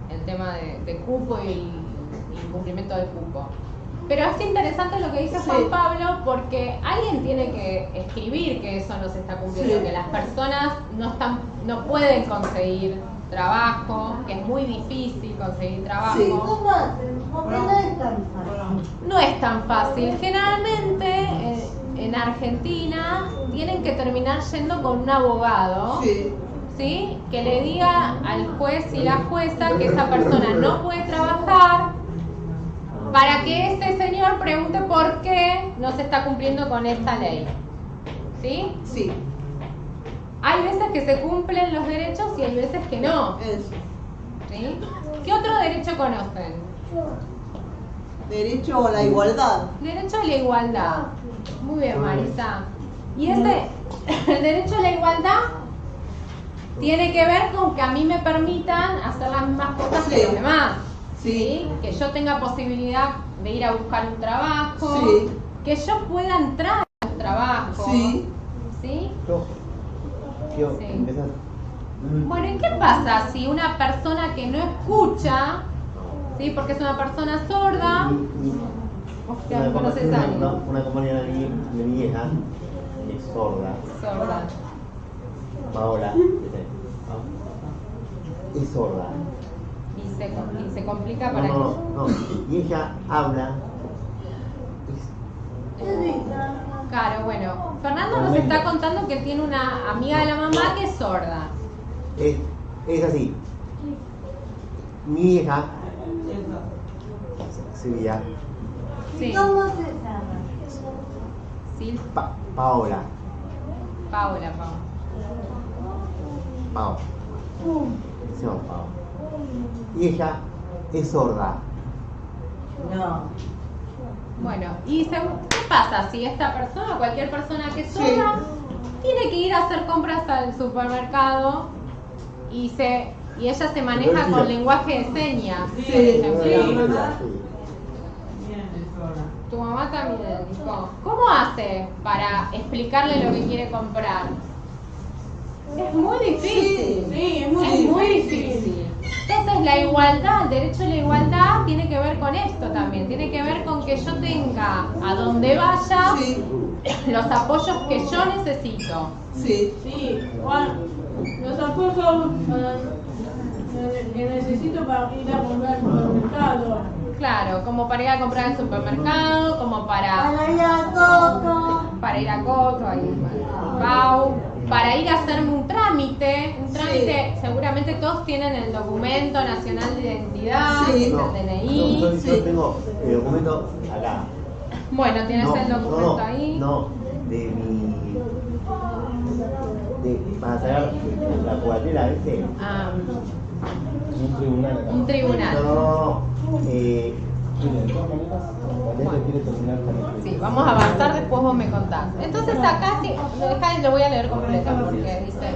el tema de cupo y cumplimiento del cupo. Pero es interesante lo que dice Juan Pablo, porque alguien tiene que escribir que eso no se está cumpliendo, que las personas no pueden conseguir trabajo, que es muy difícil conseguir trabajo. ¿Cómo hacen? Porque no es tan fácil. No es tan fácil. Generalmente en Argentina tienen que terminar yendo con un abogado, ¿sí? Que le diga al juez y la jueza que esa persona no puede trabajar, para que ese señor pregunte por qué no se está cumpliendo con esta ley. ¿Sí? Sí. Hay veces que se cumplen los derechos y hay veces que no. ¿Sí? ¿Qué otro derecho conocen? Derecho a la igualdad. Derecho a la igualdad. Muy bien, Marisa. Y el derecho a la igualdad tiene que ver con que a mí me permitan hacer las mismas cosas que los demás. ¿Sí? Que yo tenga posibilidad de ir a buscar un trabajo, que yo pueda entrar a un trabajo. ¿Sí? Bueno, ¿y qué pasa si una persona que no escucha, ¿sí? Porque es una persona sorda, una compañera de mi hija es sorda. Paola es sorda. Y se complica para no. Y ella habla. Claro, bueno. Fernando nos está contando que tiene una amiga de la mamá que es sorda. Es así. Mi hija, Silvia. Sí. ¿Cómo se llama? Sí. Paola. Paola. Se llama Paola. Y ella es sorda. No. Bueno, ¿y qué pasa si esta persona, cualquier persona que sorda, tiene que ir a hacer compras al supermercado y ella se maneja con lenguaje de señas, por ejemplo? Tu mamá también, dijo. ¿Cómo hace para explicarle lo que quiere comprar? Es muy difícil. Sí, es muy difícil. Entonces la igualdad, el derecho a la igualdad tiene que ver con esto también. Tiene que ver con que yo tenga a donde vaya los apoyos que yo necesito. Sí, Juan, los apoyos que necesito para ir a comprar al supermercado. Claro, como para ir a comprar al supermercado, como para ir a Coto. Para ir a Coto, Pau, para ir a hacerme un trámite. Seguramente todos tienen el documento nacional de identidad, el DNI. Yo tengo el documento acá. Bueno, tienes el documento ahí. No, para sacar la cuatera, ¿viste? Un tribunal. No. Sí, vamos a avanzar, después vos me contás. Entonces acá lo voy a leer completo porque dice,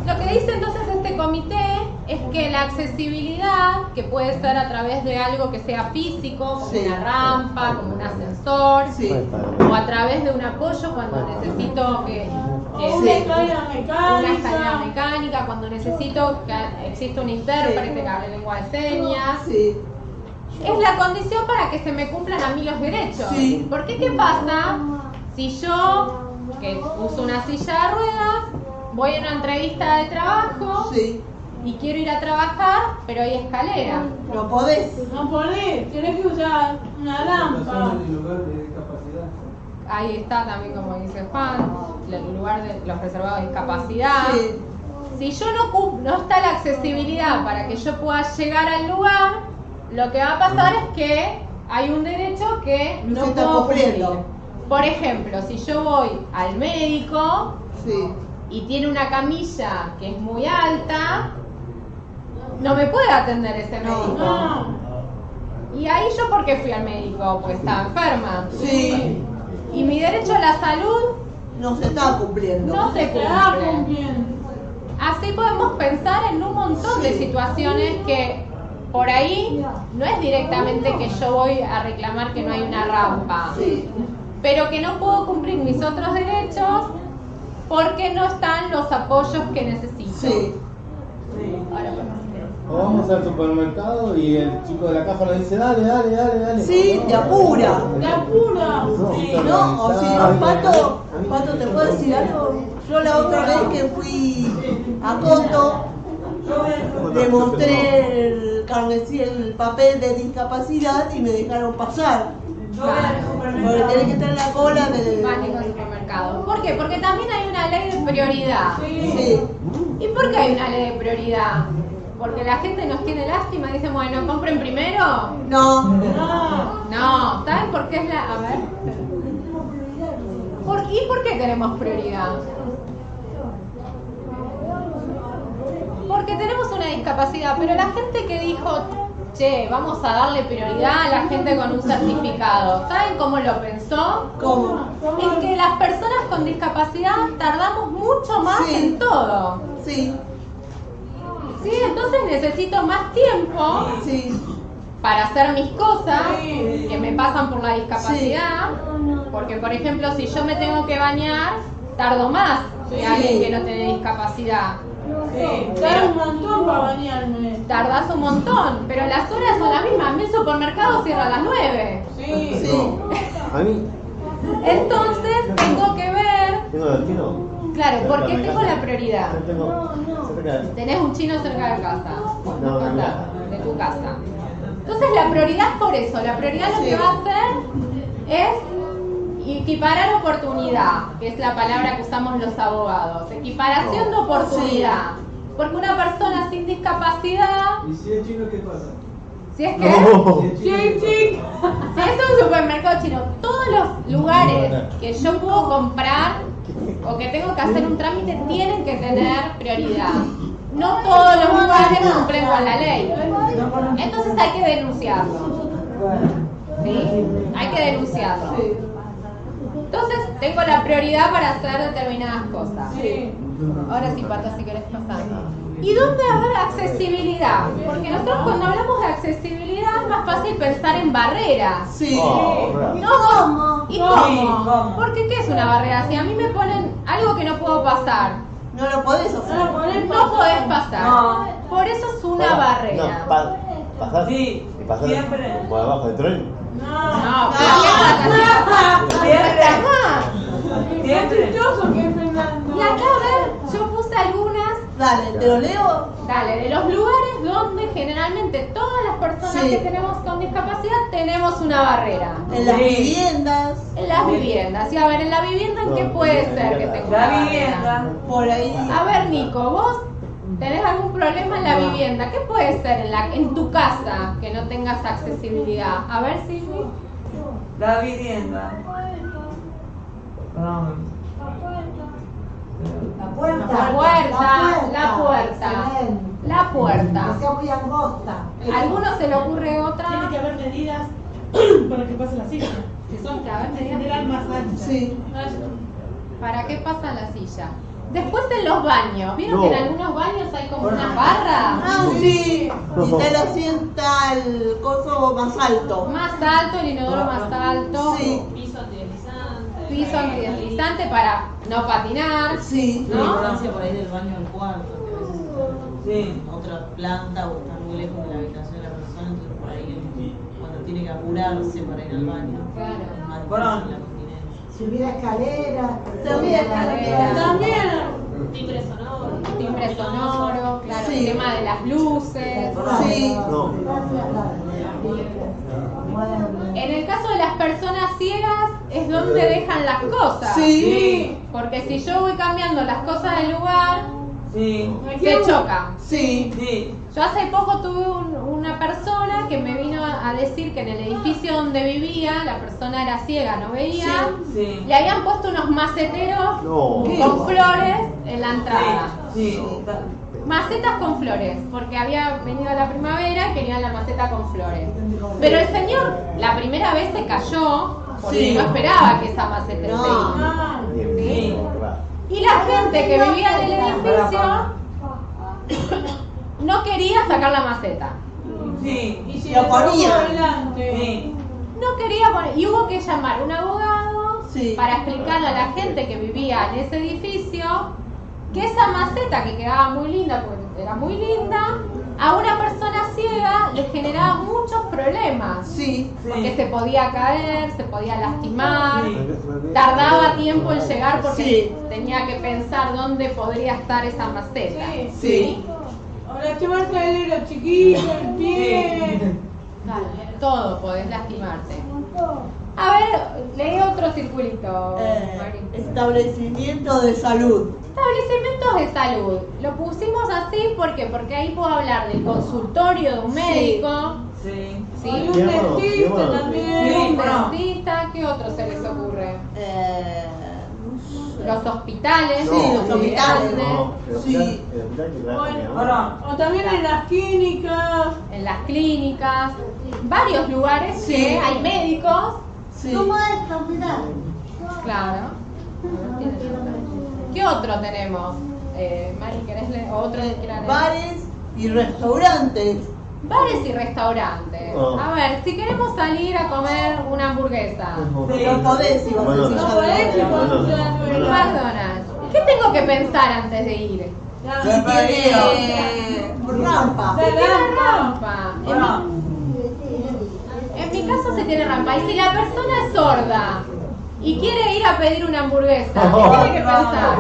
lo que dice entonces este comité es que la accesibilidad, que puede ser a través de algo que sea físico, como una rampa, como un ascensor, o a través de un apoyo cuando necesito una escalera mecánica, cuando necesito que exista un intérprete que hable lengua de señas. Es la condición para que se me cumplan a mí los derechos. Porque ¿qué pasa si yo, que uso una silla de ruedas, voy a una entrevista de trabajo y quiero ir a trabajar, pero hay escalera? No podés, tenés que usar una lámpara. Ahí está también, como dice Juan, el lugar de los reservados de discapacidad. Si yo no está la accesibilidad para que yo pueda llegar al lugar, lo que va a pasar es que hay un derecho que no puedo cumplir. Por ejemplo, si yo voy al médico y tiene una camilla que es muy alta, no me puede atender ese médico. Y ahí yo, ¿por qué fui al médico? Pues estaba enferma. Y mi derecho a la salud no se está cumpliendo. No se cumple. Así podemos pensar en un montón de situaciones que por ahí no es directamente que yo voy a reclamar que no hay una rampa, pero que no puedo cumplir mis otros derechos porque no están los apoyos que necesito. O vamos al supermercado y el chico de la caja nos dice, dale. Sí, te apura. No, o si no, Pato, ¿te puedo decir algo? Yo la otra vez que fui a Coto, le mostré el papel de discapacidad y me dejaron pasar. Porque tenés que estar en la cola del supermercado. ¿Por qué? Porque también hay una ley de prioridad. ¿Y por qué hay una ley de prioridad? Porque la gente nos tiene lástima y dice, bueno, ¿compren primero? No. ¿Saben por qué es la...? A ver. ¿Y por qué tenemos prioridad? Porque tenemos una discapacidad, pero la gente que dijo, vamos a darle prioridad a la gente con un certificado, ¿saben cómo lo pensó? ¿Cómo? Es que las personas con discapacidad tardamos mucho más en todo. Entonces necesito más tiempo para hacer mis cosas que me pasan por la discapacidad, porque por ejemplo si yo me tengo que bañar, tardo más que alguien que no tiene discapacidad. Tardas un montón para bañarme. Tardas un montón, pero las horas son las mismas. Mi supermercado cierra a las 9. A mí. Entonces tengo que ver. ¿Tengo destino? Claro, porque tengo la prioridad. Tengo Tenés un chino cerca de casa. No, de tu casa. Entonces la prioridad es por eso. La prioridad lo que va a hacer es equiparar oportunidad, que es la palabra que usamos los abogados. Equiparación de oportunidad. Porque una persona sin discapacidad... ¿Y si es chino qué pasa? Si es que... Si es un supermercado chino, todos los lugares que yo puedo comprar o que tengo que hacer un trámite tienen que tener prioridad. No todos los lugares cumplen con la ley. Entonces hay que denunciarlo. ¿Sí? Hay que denunciarlo. Entonces tengo la prioridad para hacer determinadas cosas. Ahora sí, Pato, si querés pasar. ¿Y dónde haber accesibilidad? Porque nosotros cuando hablamos de accesibilidad es más fácil pensar en barreras. Sí. ¿Cómo? ¿Y cómo? Porque ¿qué es una barrera? Si a mí me ponen algo que no puedo pasar, no lo podés hacer. No podés pasar. Por eso es una barrera. ¿Pasar? Sí. ¿Y pasar siempre por abajo del tren? No, Siempre. Y acá, a ver, yo puse algunas. Dale, ¿te lo leo? Dale, de los lugares donde generalmente todas las personas que tenemos con discapacidad tenemos una barrera. En las viviendas. En las viviendas. Y a ver, en la vivienda, ¿en qué puede ser que tenga una barrera? Por ahí. A ver, Nico, vos tenés algún problema en la vivienda. ¿Qué puede ser en tu casa que no tengas accesibilidad? A ver, Silvi. La vivienda. La puerta. Que sea muy angosta. ¿A alguno se le ocurre otra? Tiene que haber medidas para que pase la silla. Que son que haber medidas más anchas. Sí. ¿Para qué pasa la silla? Después en los baños. ¿Vieron que en algunos baños hay como unas barras? Ah, sí. Y te lo sienta el coso más alto. Más alto, el inodoro más alto. Sí. Piso antideslizante para no patinar. Sí. ¿No? La distancia por ahí del baño al cuarto, que a veces está en otra planta o está muy lejos de la habitación de la persona, entonces por ahí cuando tiene que apurarse para ir al baño. Claro. Subir escaleras. También. Timbre sonoro, claro, el tema de las luces. Sí. En el caso de las personas ciegas es donde dejan las cosas. Sí. Porque si yo voy cambiando las cosas del lugar, se chocan. Sí. Yo hace poco tuve una persona que me vino a decir que en el edificio donde vivía, la persona era ciega, no veía, le habían puesto unos maceteros con flores en la entrada. Macetas con flores, porque había venido la primavera y querían la maceta con flores. Pero el señor la primera vez se cayó porque no esperaba que esa maceta esté ahí. Y la gente que vivía en el edificio no quería sacar la maceta. Y si lo ponía. No quería poner. Y hubo que llamar a un abogado para explicarle a la gente que vivía en ese edificio que esa maceta, que quedaba muy linda, porque era muy linda, a una persona ciega le generaba muchos problemas. Porque se podía caer, se podía lastimar, tardaba tiempo en llegar porque tenía que pensar dónde podría estar esa maceta. O lastimarse el dedo chiquito, el pie. Todo podés lastimarte. A ver, leí otro circulito. Establecimiento de salud. Establecimientos de salud. Lo pusimos así porque ahí puedo hablar del consultorio de un médico. Un dentista también. Un dentista. ¿Qué otro se les ocurre? Los hospitales. Los hospitales. O también en las clínicas. En las clínicas. Varios lugares que hay médicos. ¿Cómo es? Mirá. Claro. ¿Qué otro tenemos? Mari, ¿querés leer? ¿Otro que quieran leer? Bares y restaurantes. Bares y restaurantes. A ver, si queremos salir a comer una hamburguesa. No podés si vas a McDonald's. ¿Qué tengo que pensar antes de ir? Si tiene rampa. Tiene rampa. En mi caso se tiene rampa. Y si la persona es sorda y quiere ir a pedir una hamburguesa, ¿qué tiene que pensar?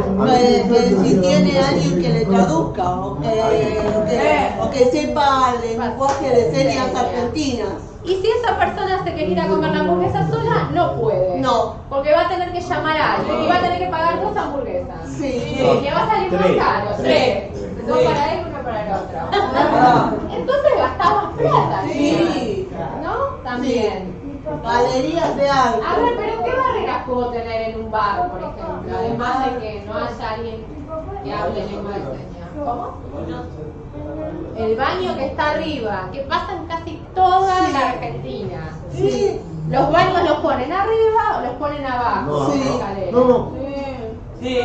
Si tiene alguien que le traduzca o que sepa el lenguaje de señas argentinas. Y si esa persona se quiere ir a comer la hamburguesa sola, no puede. No. Porque va a tener que llamar a alguien y va a tener que pagar 2 hamburguesas. Y le va a salir más caro. 3. 2 para él y 1 para el otro. Entonces gastamos plata. ¿No? También. Galerías de arte. A ver, pero ¿qué barreras puedo tener en un bar, por ejemplo? Además de que no haya alguien que hable lengua de señas. ¿Cómo? El baño que está arriba, que pasa en casi toda la Argentina. Los baños los ponen arriba o los ponen abajo. Sí. No. Sí.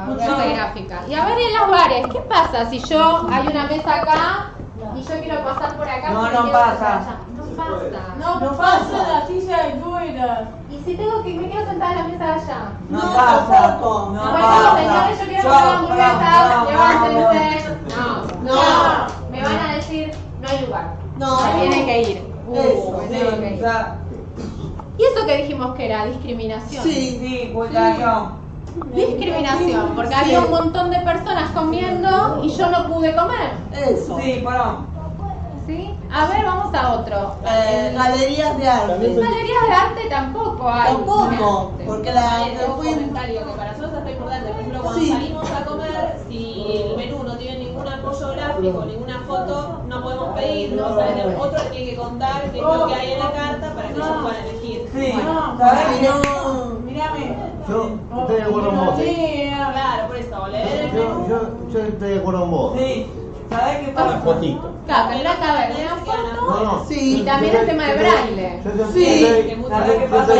Mucha gráfica. Y a ver en los bares, ¿qué pasa si yo hay una mesa acá y yo quiero pasar por acá? No, porque no quiero pasa. sentar allá? No pasa. No pasa, la silla de fuera. Y si tengo que me quiero sentar en la mesa de allá. No pasa. No Bueno, pasa. señores, yo quiero comer hamburguesas, levántense. No. Me van a decir, no hay lugar. No. Me tiene que ir. Me tengo que ir. Ya. ¿Y eso que dijimos que era? Discriminación. Sí, ubicación. Discriminación, porque había un montón de personas comiendo y yo no pude comer. Eso. Sí, pará. ¿Sí? A ver, vamos a otro. Galerías de arte. Galerías de arte tampoco hay. Tampoco, porque Un comentario que para nosotros es importante. Por ejemplo, cuando salimos a comer, si el menú no tiene ningún apoyo gráfico, ninguna foto, no podemos pedir. O sea, el otro le tiene que contar qué es lo que hay en la carta para que ellos puedan elegir. Sí. Mírame. Yo estoy de acuerdo con vos. Claro, por eso, leer el menú. Yo estoy de acuerdo con vos. Sí. ¿Sabés qué pasa? Fotito. Claro, tendrá que haber una foto No. y también el tema de braille. ¿Sabés qué pasa?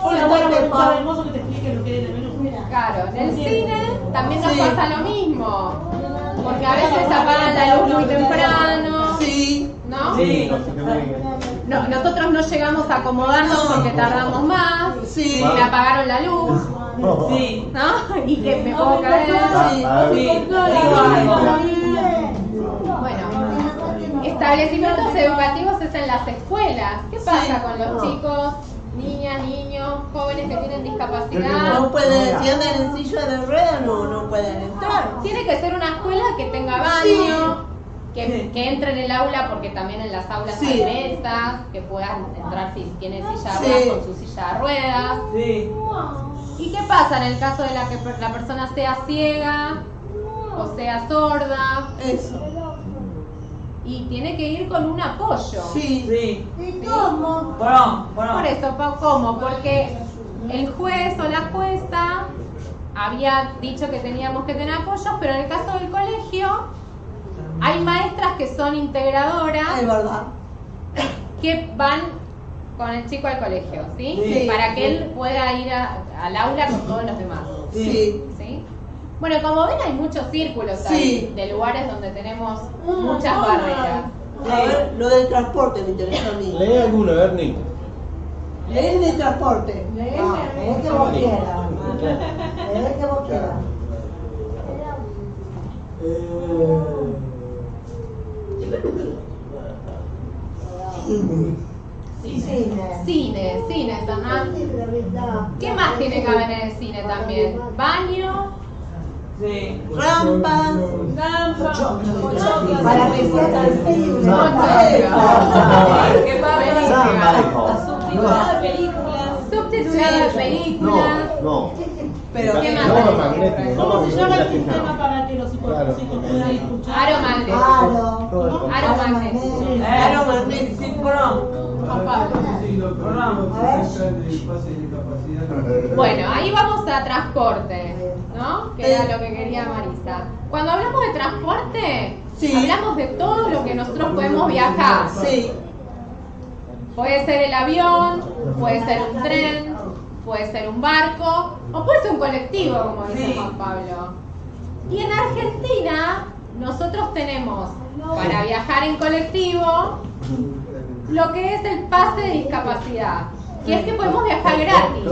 Hola, bueno, para el hermoso que te explique lo que hay en el menú. Claro, en el cine también nos pasa lo mismo. Porque a veces apagan la luz muy temprano. Sí. ¿No? Sí. No, nosotros no llegamos a acomodarnos porque tardamos más. Sí. Me apagaron la luz. Sí. ¿No? Y que me puedo caer. Bueno, establecimientos educativos es en las escuelas. ¿Qué pasa con los chicos, niñas, niños, jóvenes que tienen discapacidad? No pueden, si andan en silla de ruedas, no pueden entrar. Tiene que ser una escuela que tenga baño, que entre en el aula, porque también en las aulas hay mesas, que puedan entrar si tienen silla de ruedas con su silla de ruedas. Sí. ¿Y qué pasa en el caso de la que la persona sea ciega o sea sorda? Eso. Y tiene que ir con un apoyo. Sí. ¿Y cómo? Por eso, ¿cómo? Porque el juez o la jueza había dicho que teníamos que tener apoyos, pero en el caso del colegio hay maestras que son integradoras. Es verdad. Que van con el chico al colegio, ¿sí? Sí. Para que él pueda ir al aula con todos los demás. Sí. ¿Sí? Bueno, como ven hay muchos círculos ahí, de lugares donde tenemos muchas barreras. A ver, lo del transporte me interesa a mí. Lee alguno, Bernie. Lee el del transporte. Lee que vos quieras. Lee que vos quieras. Cine, ajá. ¿Qué más tiene que haber en el cine también? Baño. Sí. Rampas. Para que sea accesible. ¿Qué Subtitulada de películas. Subtitulada de películas. No. Pero ¿qué más? No, magnético. ¿Cómo se llama el sistema para que los psicólogos puedan escuchar? Aro magnético. Aro magnético. Aeromagnético. Sí, pará. Bueno, ahí vamos a transporte, ¿no? Que era lo que quería Marisa. Cuando hablamos de transporte, hablamos de todo lo que nosotros podemos viajar. Sí. Puede ser el avión, puede ser un tren, puede ser un barco, o puede ser un colectivo, como dice Juan Pablo. Y en Argentina, nosotros tenemos para viajar en colectivo lo que es el pase de discapacidad, que es que podemos viajar gratis.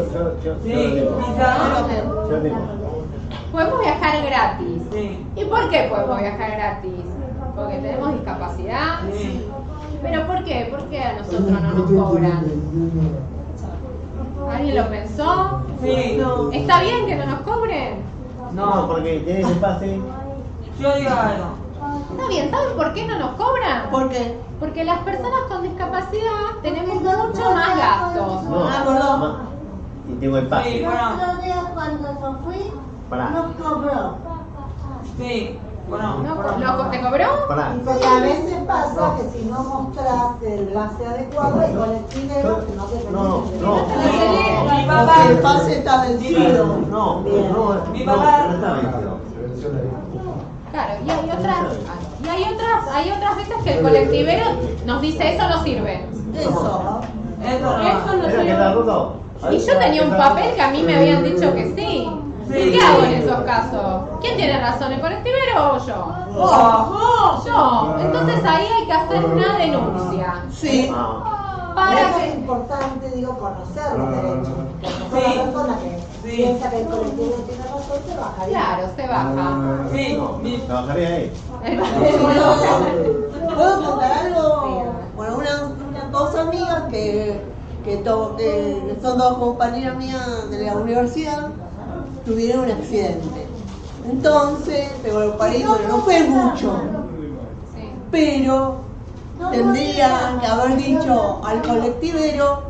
Podemos viajar gratis. ¿Y por qué podemos viajar gratis? Porque tenemos discapacidad. ¿Pero por qué? ¿Por qué a nosotros no nos cobran? ¿Alguien lo pensó? Sí. ¿Está bien que no nos cobren? No, porque tienes el pase. Yo digo algo. Está bien, ¿saben por qué no nos cobran? ¿Por qué? Porque las personas con discapacidad tenemos mucho más gastos. No. Y tengo el pase. El otro día cuando yo fui, nos cobró. Sí. ¿Te cobró? Y porque a veces pasa que si no mostrás el pase adecuado, el colectivero no te permite. Mi papá. El pase está vencido. Mi papá. Claro, y hay otras veces que el colectivero nos dice eso no sirve. Eso. Eso no sirve. Y yo tenía un papel que a mí me habían dicho que sí. ¿Y qué hago en esos casos? ¿Quién tiene razón, el colectivero o yo? Yo. Entonces ahí hay que hacer una denuncia. Sí. Para que es importante, digo, conocer los derechos. Porque la persona que piensa que el colectivo tiene razón se bajaría. Claro, se baja. Sí, trabajaría ahí. ¿Puedo contar algo? Bueno, unas dos amigas que son dos compañeras mías de la universidad tuvieron un accidente. Entonces, pero el país, bueno, no fue mucho, pero tendrían que haber dicho al colectivero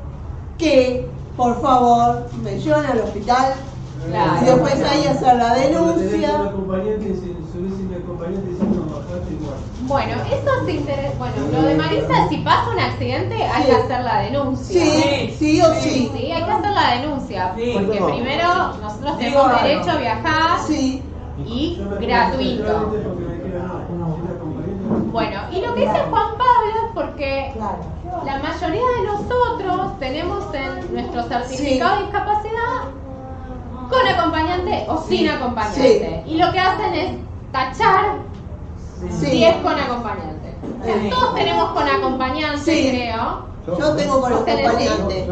que por favor me llevan al hospital y después ahí hacer la denuncia. Bueno, eso se interesa. Bueno, lo de Marisa, si pasa un accidente hay que hacer la denuncia. Sí o sí. Sí, hay que hacer la denuncia. Porque primero nosotros tenemos derecho a viajar y gratuito. Bueno, y lo que dice Juan Pablo es porque la mayoría de nosotros tenemos en nuestro certificado de discapacidad con acompañante o sin acompañante. Y lo que hacen es tachar si es con acompañante. O sea, todos tenemos con acompañante, creo. Yo tengo con acompañante.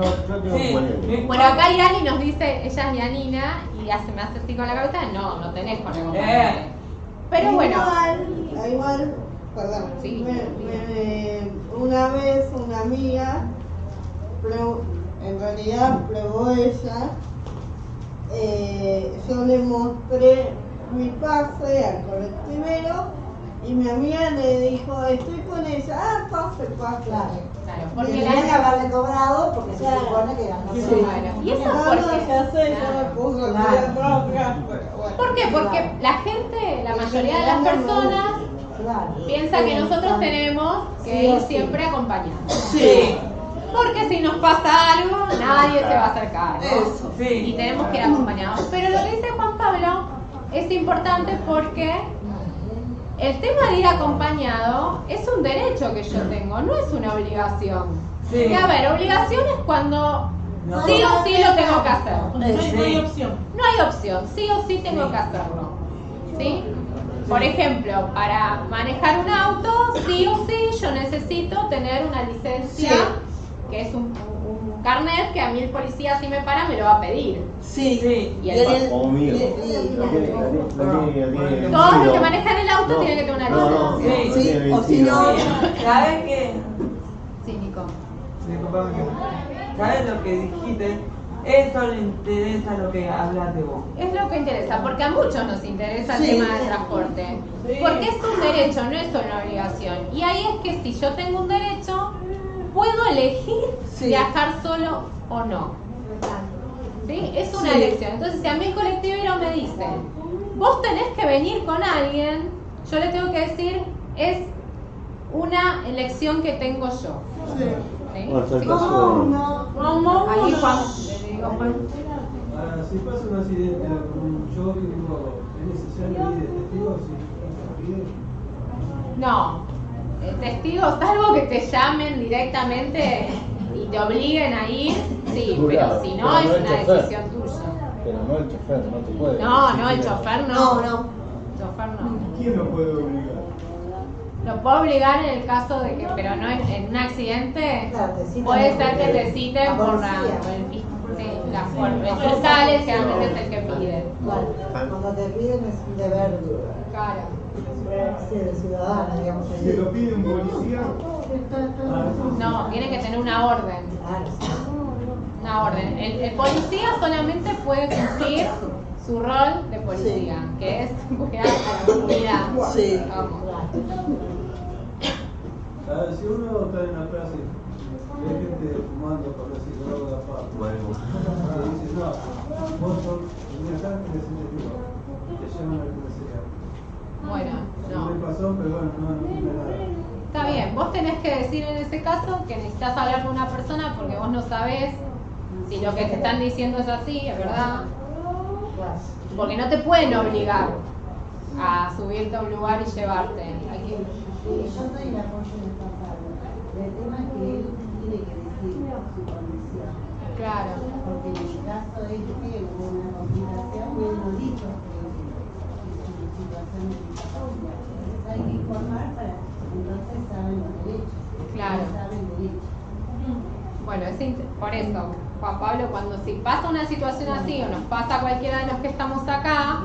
Bueno, acá Yani nos dice, ella es Yanina, y me hace así con la cabeza, no tenés con acompañante. Pero bueno. Igual, perdón, una vez una amiga, en realidad probó ella, yo le mostré mi pase al colectivero y mi amiga le dijo, estoy con ella, pase. Claro, porque tenía que haberle cobrado porque se supone que ganó. ¿Y eso por qué? ¿Por qué? Porque la gente, la mayoría de las personas piensa que nosotros tenemos que ir siempre acompañados. Porque si nos pasa algo, nadie se va a acercar. Y tenemos que ir acompañados. Pero lo que dice Juan Pablo es importante porque el tema de ir acompañado es un derecho que yo tengo, no es una obligación. Y a ver, obligación es cuando sí o sí lo tengo que hacer. No hay opción. No hay opción, sí o sí tengo que hacerlo. ¿Sí? Por ejemplo, para manejar un auto, sí o sí yo necesito tener una licencia, que es un carnet que a mí el policía si me para me lo va a pedir. Y todos los que manejan el auto tienen que tener una licencia. O si no, ¿sabes qué? Sí, Nico. ¿Sabes lo que dijiste? Eso le interesa lo que hablas de vos. Es lo que interesa, porque a muchos nos interesa el tema del transporte. Porque es un derecho, no es una obligación. Y ahí es que si yo tengo un derecho, puedo elegir viajar solo o no. ¿Sí? Es una elección. Entonces, si a mí el colectivero me dice, vos tenés que venir con alguien, yo le tengo que decir, es una elección que tengo yo. ¿Sí? Ahí Juan, le digo, Juan. Si pasa un accidente con un choque, ¿es necesario ir de testigo? No, testigos, salvo que te llamen directamente y te obliguen a ir, sí, pero si no es una decisión tuya. Pero no el chofer, no te puede. No, el chofer no. Chofer no. ¿Quién lo puede obligar? Lo puedo obligar en el caso de que, pero no en un accidente, puede ser que te citen por el fiscal, generalmente es el que pide. Cuando te piden es un deber. Claro. Sí, de ciudadana, digamos. Si lo pide un policía. No, tiene que tener una orden. Una orden. El policía solamente puede cumplir su rol de policía, que es cuidar a la comunidad. Si uno está en la clase, hay gente fumando por decir droga, y dices, no, vos sos un mensaje de ese tipo, te llaman al comisario. Bueno. pasó, pero bueno, no nada. Está bien, vos tenés que decir en ese caso que necesitas hablar con una persona porque vos no sabés si lo que te están diciendo es así, es verdad. Porque no te pueden obligar a subirte a un lugar y llevarte. Sí, yo doy el apoyo del papá. El tema es que él tiene que decir su condición. Claro. Porque en el caso hubo una complicación y él no dijo que su situación es discapacidad. Entonces hay que informar para entonces saben los derechos. Claro. Saben derechos. Bueno, por eso, Juan Pablo, cuando si pasa una situación así o nos pasa a cualquiera de los que estamos acá,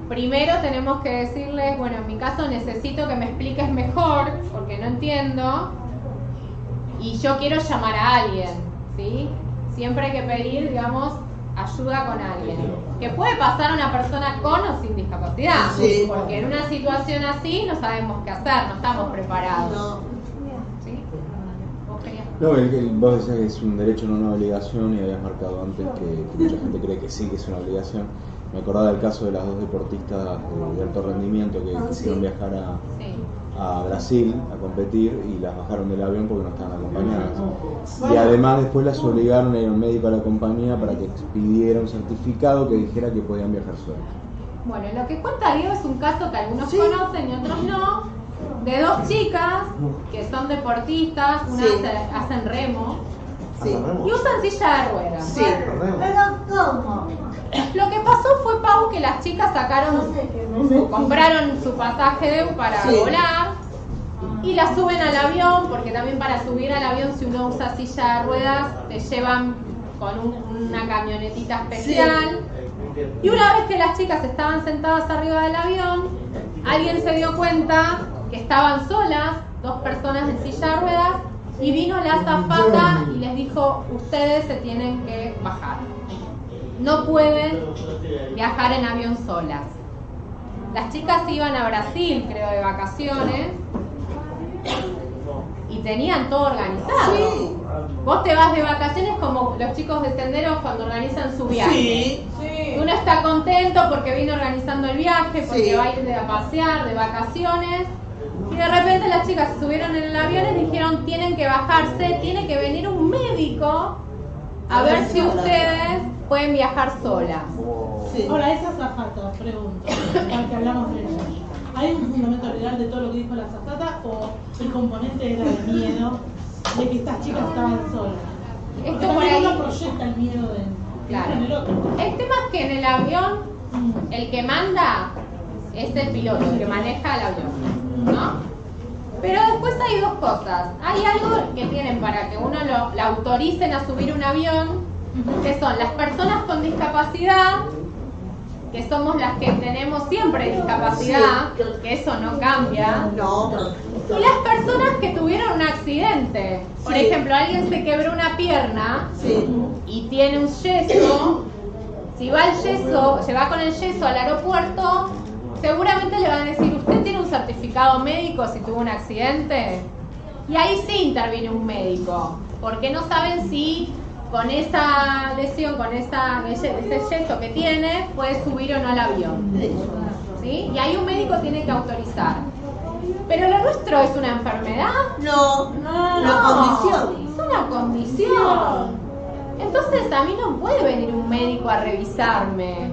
primero tenemos que decirles, bueno, en mi caso necesito que me expliques mejor porque no entiendo y yo quiero llamar a alguien, ¿sí? Siempre hay que pedir, digamos, ayuda con alguien. Que puede pasar a una persona con o sin discapacidad, Sí. porque en una situación así no sabemos qué hacer, no estamos preparados. No. ¿Sí? ¿Vos querías? No, vos decías que es un derecho, no una obligación, y habías marcado antes que mucha gente cree que sí, que es una obligación. Me acordaba del caso de las dos deportistas de alto rendimiento que quisieron viajar a Brasil a competir y las bajaron del avión porque no estaban acompañadas. Y además después las obligaron a ir a un médico a la compañía para que expidiera un certificado que dijera que podían viajar solas. Bueno, lo que cuenta Diego es un caso que algunos conocen y otros no, de dos chicas que son deportistas, una hacen remo y usan silla de ruedas. Pero ¿cómo? Lo que pasó fue, Pau, que las chicas compraron su pasaje para volar y la suben al avión, porque también para subir al avión, si uno usa silla de ruedas, te llevan con una camionetita especial. Y una vez que las chicas estaban sentadas arriba del avión, alguien se dio cuenta que estaban solas, dos personas en silla de ruedas, y vino la azafata y les dijo, ustedes se tienen que bajar. No pueden viajar en avión solas. Las chicas iban a Brasil, creo, de vacaciones y tenían todo organizado. Sí. Vos te vas de vacaciones como los chicos de senderos cuando organizan su viaje. Sí. Uno está contento porque vino organizando el viaje, porque va a ir a pasear, de vacaciones. Y de repente las chicas se subieron en el avión y dijeron, tienen que bajarse, tiene que venir un médico a ver si ustedes pueden viajar solas. Ahora, esa azafata, pregunto, porque hablamos de ella. ¿Hay un fundamento legal de todo lo que dijo la azafata o el componente era el miedo de que estas chicas estaban solas? Esto por ahí uno proyecta el miedo en el otro. El tema es que en el avión el que manda es el piloto, el que maneja el avión, ¿no? Pero después hay dos cosas. Hay algo que tienen para que uno lo autoricen a subir un avión, que son las personas con discapacidad, que somos las que tenemos siempre discapacidad, que eso no cambia, y las personas que tuvieron un accidente. Por ejemplo, alguien se quebró una pierna y tiene un yeso. Si va se va con el yeso al aeropuerto, seguramente le van a decir, ¿usted tiene un certificado médico si tuvo un accidente? Y ahí sí interviene un médico, porque no saben si con esa lesión, con ese yeso que tiene, puede subir o no al avión. ¿Sí? Y ahí un médico tiene que autorizar. ¿Pero lo nuestro es una enfermedad? No, una condición. Es una condición. Entonces a mí no puede venir un médico a revisarme,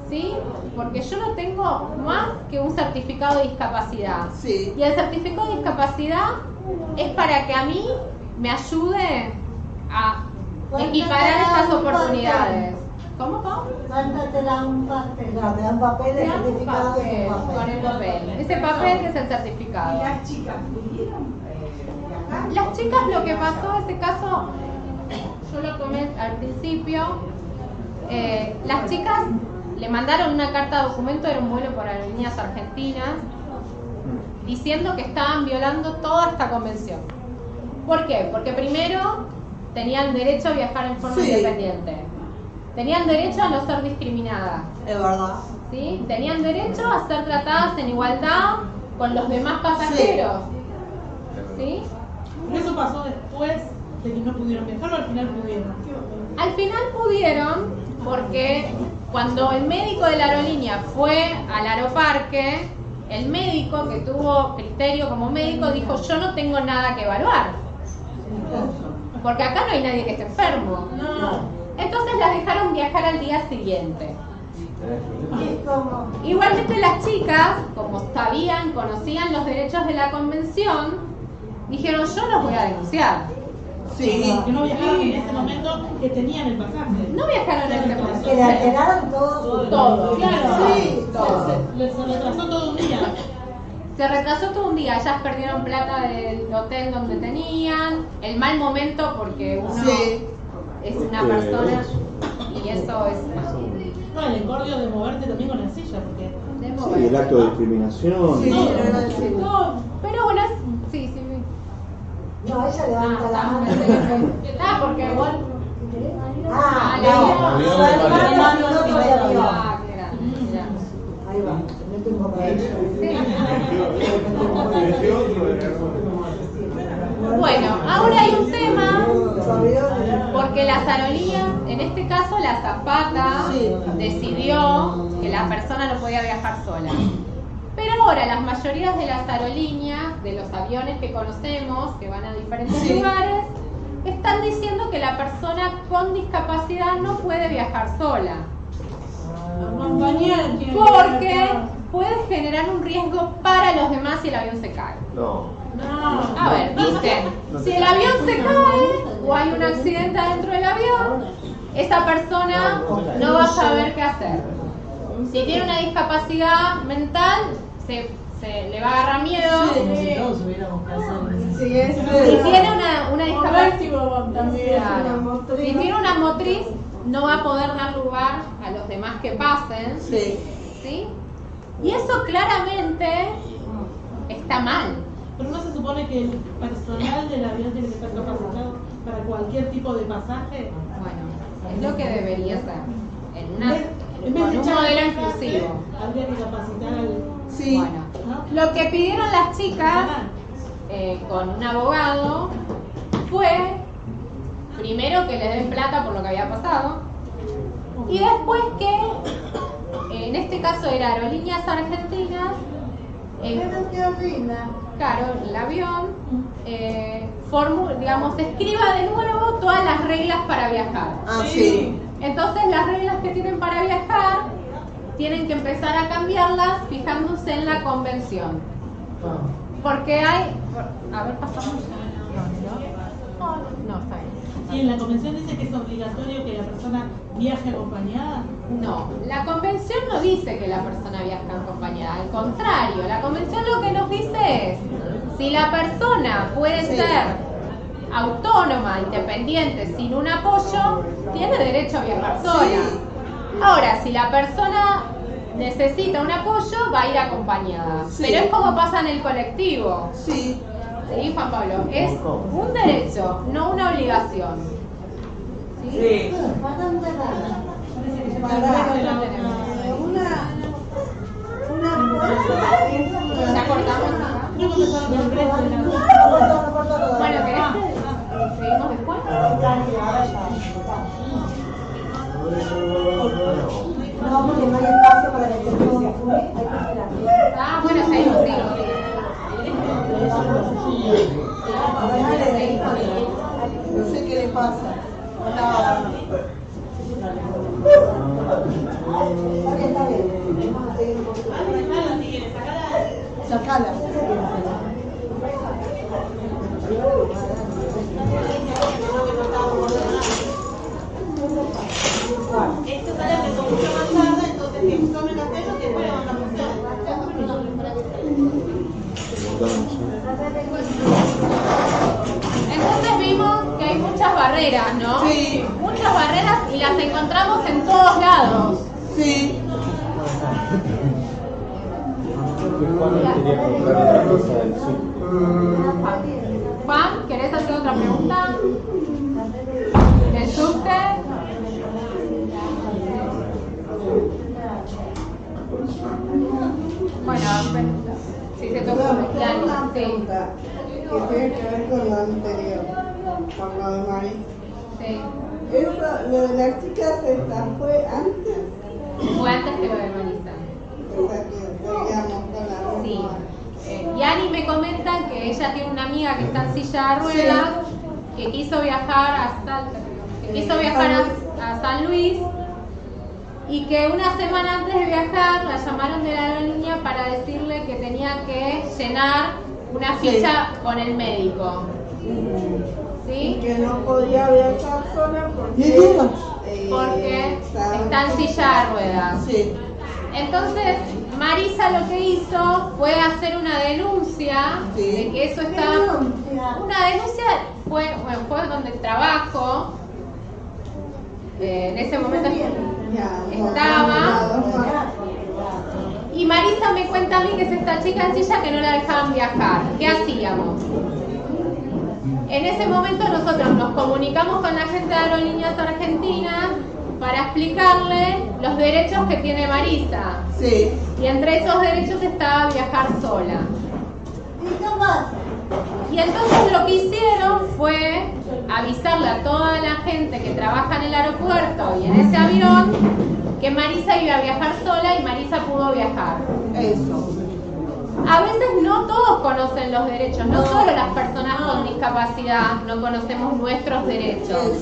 ¿sí? Porque yo no tengo más que un certificado de discapacidad. Y el certificado de discapacidad es para que a mí me ayude a equiparar estas oportunidades. ¿Cómo, Pau? ¿Cuánto te dan un papel? No, te dan papel, el certificado de un papel. Con el papel. Ese papel que es el certificado. ¿Y las chicas pudieron viajar? Las chicas, lo que pasó en ese caso, yo lo tomé al principio, las chicas le mandaron una carta de documento, era un vuelo por Aerolíneas Argentinas, diciendo que estaban violando toda esta convención. ¿Por qué? Porque primero tenían derecho a viajar en forma independiente. Tenían derecho a no ser discriminadas. Es verdad. ¿Sí? Tenían derecho a ser tratadas en igualdad con los demás pasajeros. ¿Sí? ¿Eso pasó después de que no pudieron viajar o al final pudieron? Al final pudieron porque cuando el médico de la aerolínea fue al aeroparque, el médico que tuvo criterio como médico dijo: yo no tengo nada que evaluar, porque acá no hay nadie que esté enfermo. Entonces las dejaron viajar al día siguiente. Igualmente las chicas, como sabían, conocían los derechos de la convención, dijeron: yo los voy a denunciar. Sí, que no viajaron en ese momento que tenían el pasaje. No viajaron en ese momento. Que le alteraron todo. Todo, claro. Sí, todo. Se retrasó todo un día. Se retrasó todo un día. Ellas perdieron plata del hotel donde tenían, el mal momento porque uno es una persona y eso es... No, el engordio de moverte también con la silla, porque... Sí, el acto de discriminación. Sí, no, pero bueno, sí. No, ella levanta la mano. Porque vos... Ahí va, no tengo para eso. Bueno, ahora hay un tema, porque las aerolíneas, en este caso la azafata, decidió que la persona no podía viajar sola. Pero ahora las mayorías de las aerolíneas, de los aviones que conocemos, que van a diferentes lugares, están diciendo que la persona con discapacidad no puede viajar sola. Porque puede generar un riesgo para los demás si el avión se cae. A ver, dicen, si el avión se cae o hay un accidente dentro del avión, esa persona no va a saber qué hacer. Si tiene una discapacidad mental, se le va a agarrar miedo. Si tiene una discapacidad, si tiene una motriz, no va a poder dar lugar a los demás que pasen. ¿Sí? Y eso claramente está mal. Pero no se supone que el personal del avión tiene que estar capacitado para cualquier tipo de pasaje. Bueno, es lo que debería ser. Con un modelo inclusivo. Habría que capacitar al... Bueno, lo que pidieron las chicas con un abogado fue primero que les den plata por lo que había pasado y después que en este caso era Aerolíneas Argentinas, claro, el avión escriba de nuevo todas las reglas para viajar. Entonces las reglas que tienen para viajar tienen que empezar a cambiarlas fijándose en la convención. Porque hay... A ver, pasamos. No, está bien. ¿Y en la convención dice que es obligatorio que la persona viaje acompañada? No, la convención no dice que la persona viaje acompañada. Al contrario, la convención lo que nos dice es: si la persona puede ser autónoma, independiente, sin un apoyo, tiene derecho a viajar sola. Ahora, si la persona necesita un apoyo, va a ir acompañada. Pero es como pasa en el colectivo. ¿Sí, Juan Pablo? Es un derecho, no una obligación. ¿Sí? ¿Ya cortamos acá? Bueno, ¿querés que seguimos después? No, porque no hay espacio para que se pueda subir, hay que esperar. Ah, bueno, seguimos. No sé qué le pasa. Está bien. Vamos a seguir un poquito. Sacala. Este sale que son mucho más tarde, entonces que tomen castello que después le van a función. Entonces vimos que hay muchas barreras, ¿no? Sí. Muchas barreras y las encontramos en todos lados. Sí. Juan, ¿querés hacer otra pregunta? ¿Del subte? Bueno, si se toca una pregunta que tiene que ver con lo anterior, con lo de Marisa. Sí. Eso, lo de las chicas estas, ¿fue antes? Fue antes que lo de Marisa. O sea, que seguíamos con la... me comentan que ella tiene una amiga que está en silla de ruedas, que quiso viajar a San Luis, y que una semana antes de viajar la llamaron de la aerolínea para decirle que tenía que llenar una ficha con el médico. ¿Sí? Que no podía viajar sola porque está en silla de ruedas. Sí. Entonces Marisa lo que hizo fue hacer una denuncia de que eso está. Una denuncia fue donde trabajo. En ese momento estaba. Y Marisa me cuenta a mí que es esta chica en silla que no la dejaban viajar. ¿Qué hacíamos? En ese momento nosotros nos comunicamos con la gente de Aerolíneas Argentinas para explicarle los derechos que tiene Marisa. Sí. Y entre esos derechos estaba viajar sola. Y entonces lo que hicieron fue avisarle a toda la gente que trabaja en el aeropuerto y en ese avión que Marisa iba a viajar sola y Marisa pudo viajar. Eso. A veces no todos conocen los derechos, no solo las personas con discapacidad no conocemos nuestros derechos,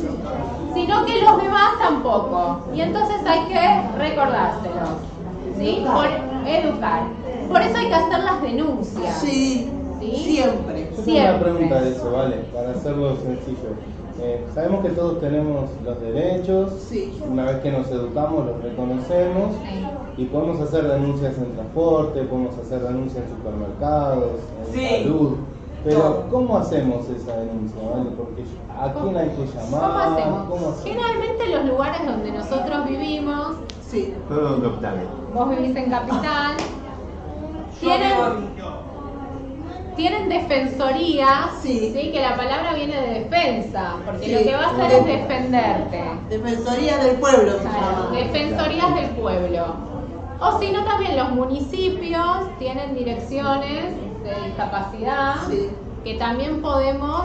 sino que los demás tampoco. Y entonces hay que recordárselos, ¿sí? Por educar. Por eso hay que hacer las denuncias. Sí, siempre. Yo tengo una pregunta de eso, ¿vale? Para hacerlo sencillo. Sabemos que todos tenemos los derechos, una vez que nos educamos los reconocemos y podemos hacer denuncias en transporte, podemos hacer denuncias en supermercados, en salud, pero ¿cómo hacemos esa denuncia? ¿Vale? Porque ¿a quién hay que llamar? ¿Cómo hacemos? Generalmente los lugares donde nosotros vivimos, todo en capital. Vos vivís en capital, tienen defensorías, ¿sí? Que la palabra viene de defensa, porque lo que va a hacer es defenderte. Defensoría del pueblo. Claro, defensorías del pueblo. O si no, también los municipios tienen direcciones de discapacidad, que también podemos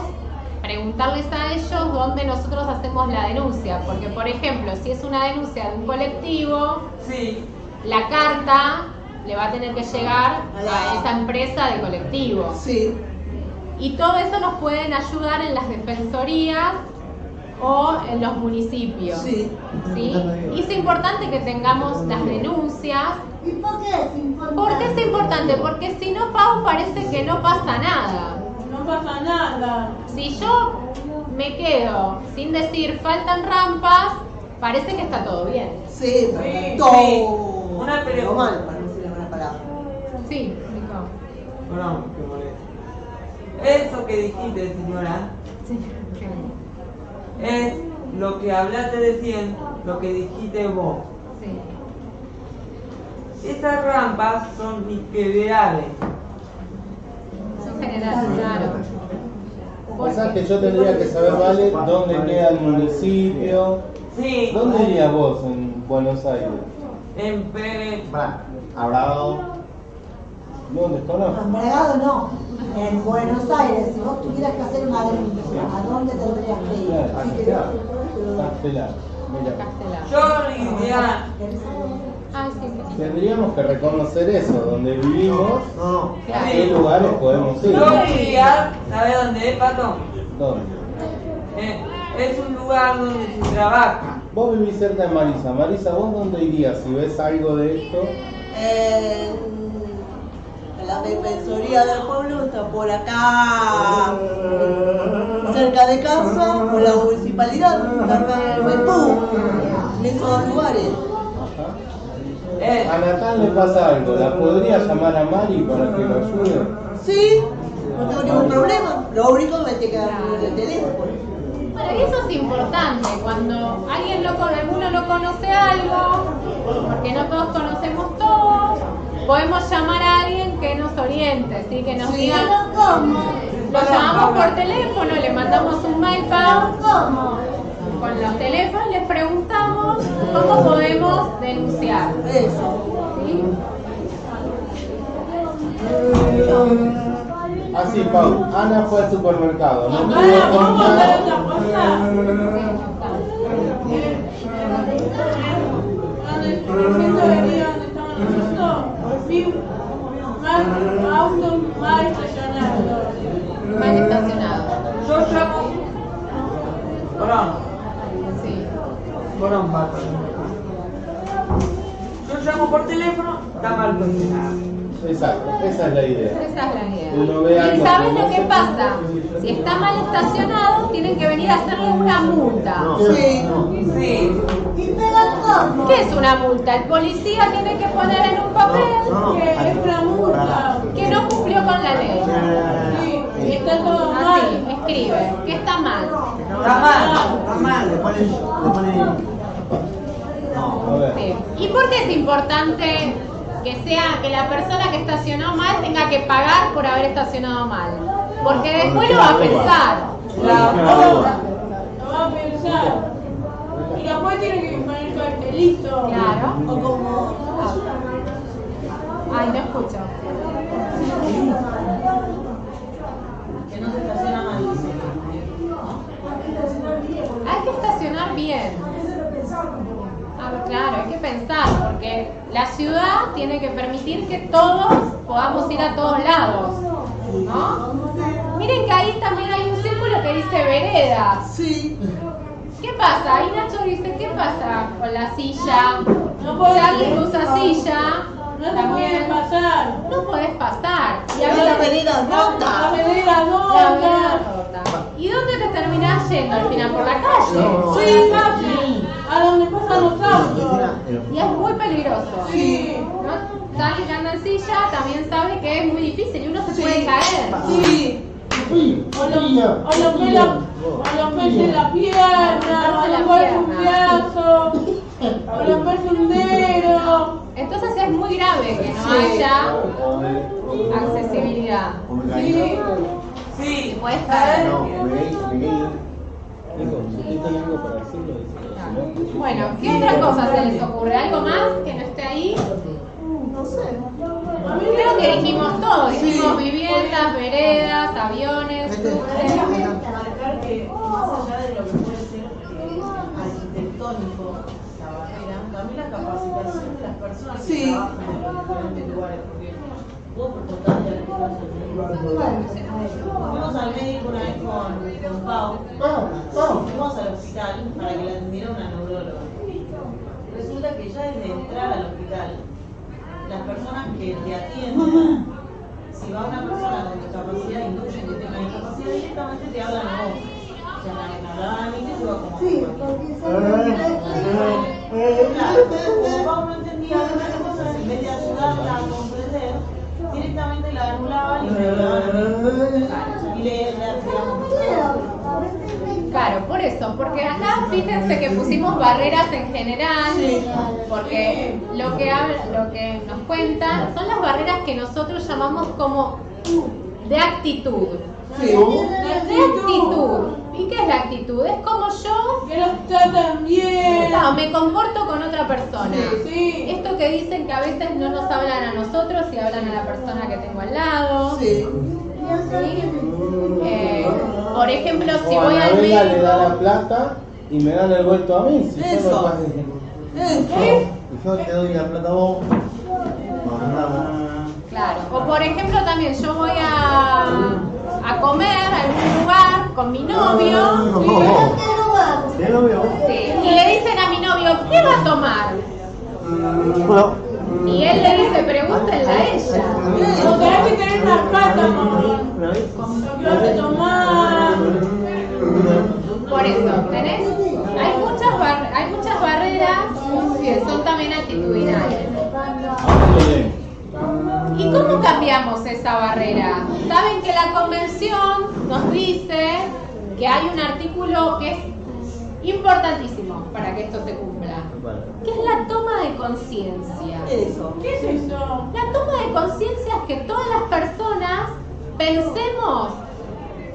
preguntarles a ellos dónde nosotros hacemos la denuncia. Porque, por ejemplo, si es una denuncia de un colectivo, la carta le va a tener que llegar a esa empresa de colectivo. Y todo eso nos pueden ayudar en las defensorías o en los municipios. ¿Sí? Y es importante que tengamos las denuncias. ¿Y por qué es importante? ¿Por qué es importante? Porque si no, Pau, parece que no pasa nada. No pasa nada. Si yo me quedo sin decir faltan rampas, parece que está todo bien. Todo. Una pregunta. Sí, Nico. Perdón, que moleste. Eso que dijiste, señora, es lo que hablaste de 100, lo que dijiste vos. Estas rampas son generales. Son generales, claro. O sea que yo tendría que saber, ¿vale? ¿Dónde queda el municipio? ¿Dónde irías vos en Buenos Aires? En Pérez. Abrado. No, desconozco. Embargado no. En Buenos Aires, si vos tuvieras que hacer una denuncia, ¿a dónde tendrías que ir? Castelar. Mira. Yo iría. Tendríamos que reconocer eso, donde vivimos, a qué lugares podemos ir. Yo iría, ¿sabes dónde es, Pato? ¿Dónde? Es un lugar donde se trabaja. Vos vivís cerca de Marisa. Marisa, ¿vos dónde irías si ves algo de esto? La defensoría del pueblo está por acá, cerca de casa, o la municipalidad, cerca de Juventud, en esos dos lugares. A Natal le pasa algo, ¿la podría llamar a Mari para que lo ayude? Sí, no tengo ningún problema, lo único que me tiene que dar el teléfono. Bueno, y eso es importante, cuando alguno no conoce algo, porque no todos conocemos todo, podemos llamar a alguien que nos oriente, ¿sí? Que nos diga lo llamamos por teléfono, le mandamos un mail con los teléfonos, les preguntamos cómo podemos denunciar. ¿Sí? Así, Pau, Ana fue al supermercado, no pudo comprar. auto mal estacionado. Mal estacionado. Yo llamo. Perdón. Sí. Perdón, Pato. Yo llamo por teléfono, está mal estacionado. Exacto, esa es la idea. Esa es la idea. Uno ve algo ¿Y sabes que lo no que se- pasa? Si está mal estacionado, tienen que venir a hacerle una multa. Sí. Sí. ¿Qué es una multa? El policía tiene que poner en un papel Que es una multa. que no cumplió con la ley. Sí. Y está todo Así, mal. escribe, que está mal. Está mal. Le ponen. A ver. Sí. ¿Y por qué es importante que la persona que estacionó mal tenga que pagar por haber estacionado mal? Porque después lo va a pensar. Lo va a pensar. Y después tiene que poner cartelito. Claro. O como. Ay, no escucho. Que no se estaciona mal, dice. Hay que estacionar bien. Ah, claro, hay que pensar, porque la ciudad tiene que permitir que todos podamos ir a todos lados, ¿no? Miren que ahí también hay un círculo que dice vereda. Sí. ¿Qué pasa? Ahí Nacho dice, ¿qué pasa con la silla? No puedes. Si alguien usa silla, No te también puedes pasar. no podés pasar. Y a La veces- avenida La rota. avenida la avenida rota. rota. ¿Y dónde te terminás yendo al final? ¿Por la calle? Sí, papi. A donde pasan los autos. Y es muy peligroso. Sí. ¿No? Alguien que anda en silla también sabe que es muy difícil y uno se puede caer. Sí. O los peces en la pierna, o romperse un brazo, o romperse un dedo. Entonces es muy grave que no haya accesibilidad. Sí. Sí. Puedes caer. Nico, si usted tiene algo para decirlo, dice. Bueno, ¿qué otra cosa se les ocurre? ¿Algo más que no esté ahí? No sé. Creo que dijimos todo. Dijimos viviendas, veredas, aviones. Marcar que más allá de lo que puede ser arquitectónico, la barrera, también la capacitación de las personas que Sí. trabajan en los diferentes lugares, porque vos por contar ya que fuimos al médico una vez con Pau, fuimos al hospital para que la atendiera una neuróloga. Resulta que ya desde entrar al hospital, las personas que te atienden, si va una persona con discapacidad, induyen que tenga discapacidad, directamente te hablan a vos. O sea, me hablaban a mí que se iba como. Sí, porque Claro, como Pau no entendía algunas cosas, en vez de ayudarla a comprender, directamente la anulaban y me hablaban a mí. Y le hacíamos. Claro, por eso, porque acá fíjense que pusimos barreras en general, porque lo que nos cuentan son las barreras que nosotros llamamos como de actitud. De actitud. ¿Y qué es la actitud? Es como yo Que los tratan bien. no, me comporto con otra persona. Sí. Esto que dicen que a veces no nos hablan a nosotros y hablan a la persona que tengo al lado. Sí. Por ejemplo, si O a voy al Anabela le da la médico. plata y me dan el vuelto a mí. Si yo Eso. no pagué. Y yo te doy la plata a vos. Claro. O por ejemplo también yo voy a comer a algún lugar con mi novio. ¿Qué novio? Sí, y le dicen a mi novio, ¿qué va a tomar? Bueno. Y él le dice, pregúntenle a ella. O tenés que tener una carta con lo que vas a tomar. Por eso, ¿tenés? Hay muchas barreras que son también actitudinales. ¿Y cómo cambiamos esa barrera? Saben que la convención nos dice que hay un artículo que es importantísimo para que esto se cumpla, que es la toma de conciencia. Eso. ¿Qué es eso? La toma de conciencia es que todas las personas pensemos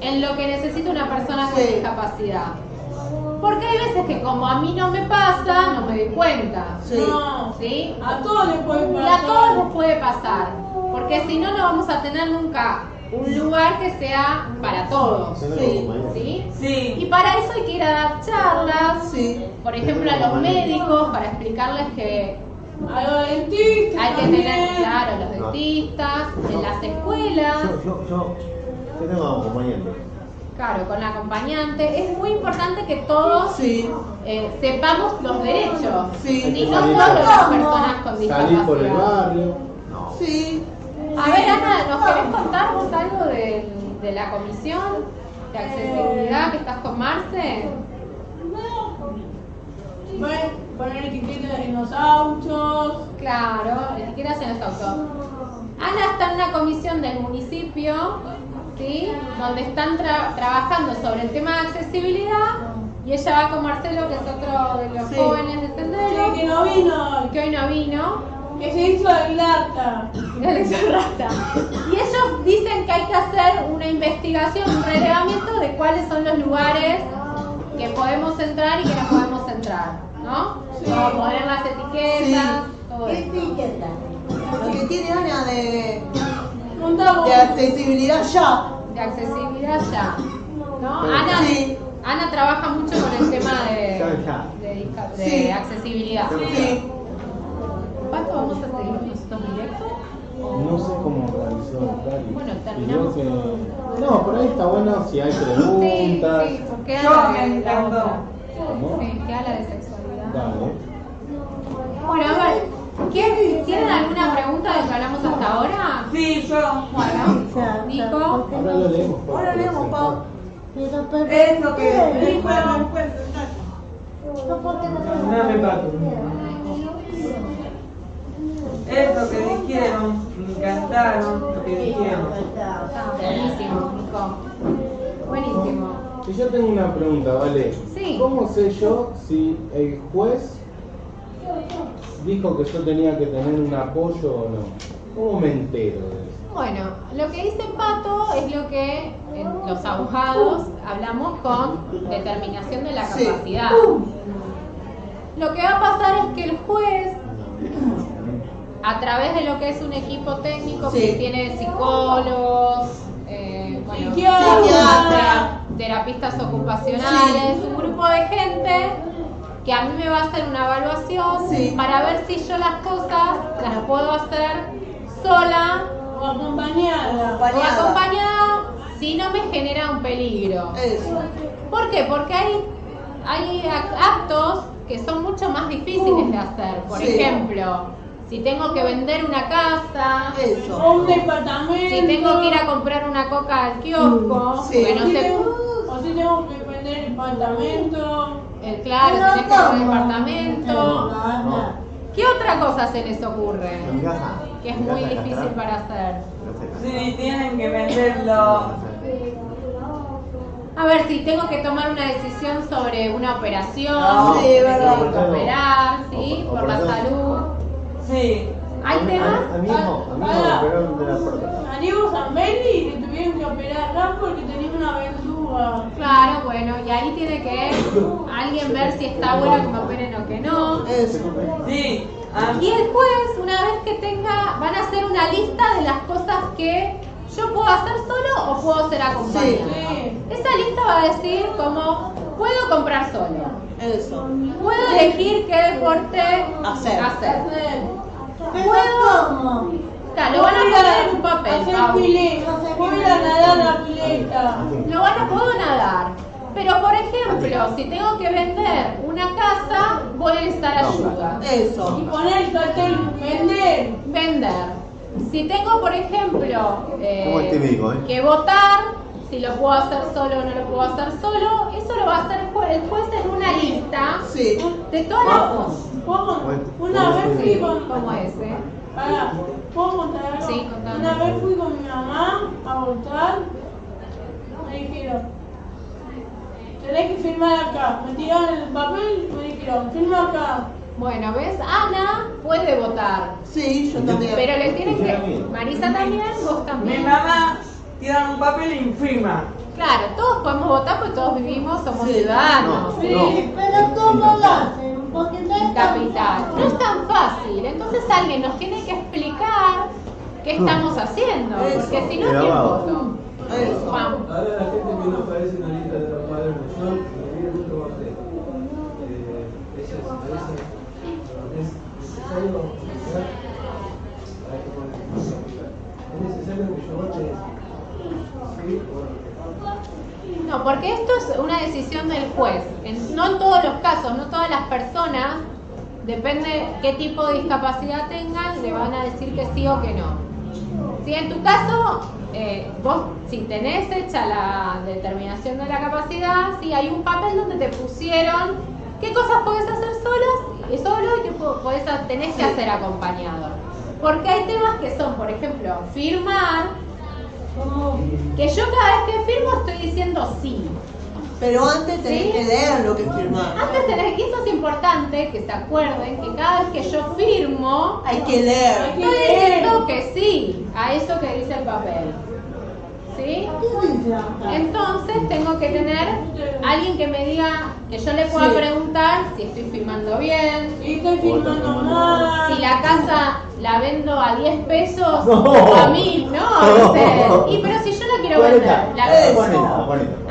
en lo que necesita una persona con discapacidad. Porque hay veces que como a mí no me pasa, no me doy cuenta. No. ¿Sí? A todos les puede Y pasar. a todos les puede pasar. Porque si no, no vamos a tener nunca un lugar que sea para todos. ¿Sí? Sí. Y para eso hay que ir a dar charlas, Sí. por ejemplo, a los médicos, para explicarles que A los dentistas hay que también. tener, claro, los deportistas, en las escuelas. Yo tengo acompañante. Claro, con la acompañante. Es muy importante que todos sepamos los derechos. Y no solo las personas con discapacidad. Salir por el barrio. Sí. A ver, Ana, ¿nos querés contar vos algo de la comisión de accesibilidad que estás con Marce? Poner etiquetas en los autos. Claro, etiquetas en los autos. Ana está en una comisión del municipio, ¿sí? Donde están trabajando sobre el tema de accesibilidad, y ella va con Marcelo, que es otro de los jóvenes de Sendero. Sí, que no vino. Que hoy no vino. Que se hizo el rata. Y ellos dicen que hay que hacer una investigación, un relevamiento de cuáles son los lugares que podemos entrar y que no podemos entrar, ¿no? Sí. Como poner las etiquetas, todo ¿Qué eso. etiquetas? Lo que tiene Ana de accesibilidad ya. De accesibilidad ya, ¿no? Sí. Ana trabaja mucho con el tema de accesibilidad. Sí. ¿Cuánto vamos a seguir nosotros directos? No sé cómo realizó el Cari. Bueno, terminamos. No, por ahí está bueno si hay preguntas. Sí, porque queda la encantó. Sí, queda la de sexualidad. Dale. Bueno, a ver, ¿tienen alguna pregunta de lo que hablamos hasta ahora? Sí, yo. Bueno, Nico. Ahora lo leemos. Ahora leemos, Pau. Eso que dijo. Dame Paco. Eso que dijeron, me encantaron lo que dijeron. Buenísimo, Nico. Buenísimo. Y yo tengo una pregunta, ¿vale? Sí. ¿Cómo sé yo si el juez dijo que yo tenía que tener un apoyo o no? ¿Cómo me entero de eso? Bueno, lo que dice Pato es lo que los abogados hablamos con determinación de la capacidad. Lo que va a pasar es que el juez, a través de lo que es un equipo técnico que tiene psicólogos, psiquiatras, terapistas ocupacionales, un grupo de gente que a mí me va a hacer una evaluación para ver si yo las cosas las puedo hacer sola O acompañada. o acompañada si no me genera un peligro. ¿Por qué? Porque hay actos que son mucho más difíciles de hacer. Por ejemplo, si tengo que vender una casa, O un departamento. si tengo que ir a comprar una coca al kiosco, que no sé. O si tengo que vender el departamento. Claro, tenés que ir al departamento. ¿Qué otra cosa se les ocurre? Que es muy difícil para hacer. Sí, tienen que venderlo. A ver, si tengo que tomar una decisión sobre una operación, verdad. operar, ¿sí? Por la salud. Sí. ¿Hay temas? A mí me operaron de la puerta. A Diego Zambelli le tuvieron que operar acá porque tenía una verruga. Claro, bueno, y ahí tiene que alguien ver si está bueno que me operen o que no. Sí. Y el juez, una vez que van a hacer una lista de las cosas que yo puedo hacer solo o puedo ser acompañada. Esa lista va a decir como, puedo comprar solo. Puedo elegir qué deporte hacer. ¿Cómo? Claro, lo van a poner en un papel. Hacer pileta. Voy a ir a nadar a la pileta. Puedo nadar. Pero por ejemplo, si tengo que vender una casa, voy a necesitar ayuda. Y poner el cartel, Vender. Si tengo, por ejemplo, ¿Cómo es típico, que votar, si lo puedo hacer solo o no lo puedo hacer solo, eso lo va a hacer el juez en una lista de todas las cosas. Una vez fui con... ¿Cómo es, ¿Puedo contar algo? Sí, contame. Una vez fui con mi mamá a votar. Me dijeron, tenés que firmar acá. Me tiraron el papel y me dijeron, firma acá. Bueno, ¿ves? Ana puede votar. Sí, yo también. Pero le tienen que... Marisa también, vos también. Mi mamá tira un papel y firma. Claro, todos podemos votar porque todos vivimos, somos ciudadanos. Pero ¿cómo lo hacen? Porque no es Capital. No es tan fácil. Entonces alguien nos tiene que explicar qué estamos haciendo. Porque si no, ¿quién voto? Ahora la gente que no aparece en la lista de los cuadernos, yo evidentemente lo bajé. Es necesario hay que poner. No, porque esto es una decisión del juez. No en todos los casos, no todas las personas, depende qué tipo de discapacidad tengan, le van a decir que sí o que no. Si en tu caso, vos si tenés hecha la determinación de la capacidad, sí hay un papel donde te pusieron qué cosas podés hacer solo y qué tenés que hacer acompañado. Porque hay temas que son, por ejemplo, firmar, que yo cada vez que firmo estoy diciendo sí. Pero antes tenés que leer lo que firmás. Antes tenés que, eso es importante, que se acuerden que cada vez que yo firmo, hay que leer. Estoy diciendo que sí a eso que dice el papel. ¿Sí? Entonces tengo que tener alguien que me diga, que yo le pueda preguntar si estoy firmando bien, si estoy firmando mal, si la casa la vendo a 10 pesos o a 1000, ¿no? Pero si yo la quiero vender, la vendo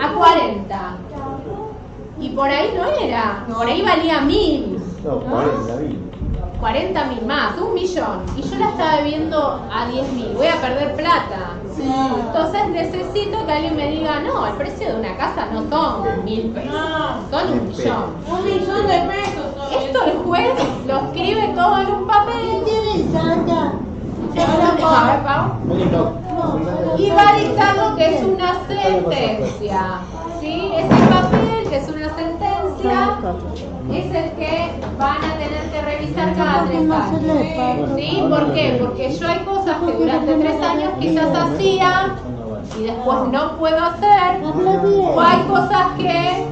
a 40. Y por ahí no era, por ahí valía 1000. No, 40.000 más, 1.000.000. Y yo la estaba viendo a 10.000. Voy a perder plata. Entonces necesito que alguien me diga, no, el precio de una casa no son 1.000 pesos, son 1.000.000. 1.000.000 de pesos. Esto el juez lo escribe todo en un papel. Y va a dictar lo que es una sentencia. ¿Sí? Ese papel, que es una sentencia, es el que van a tener que revisar cada 3 años. ¿Sí? ¿Por qué? Porque yo hay cosas que durante 3 años quizás hacía y después no puedo hacer, o hay cosas que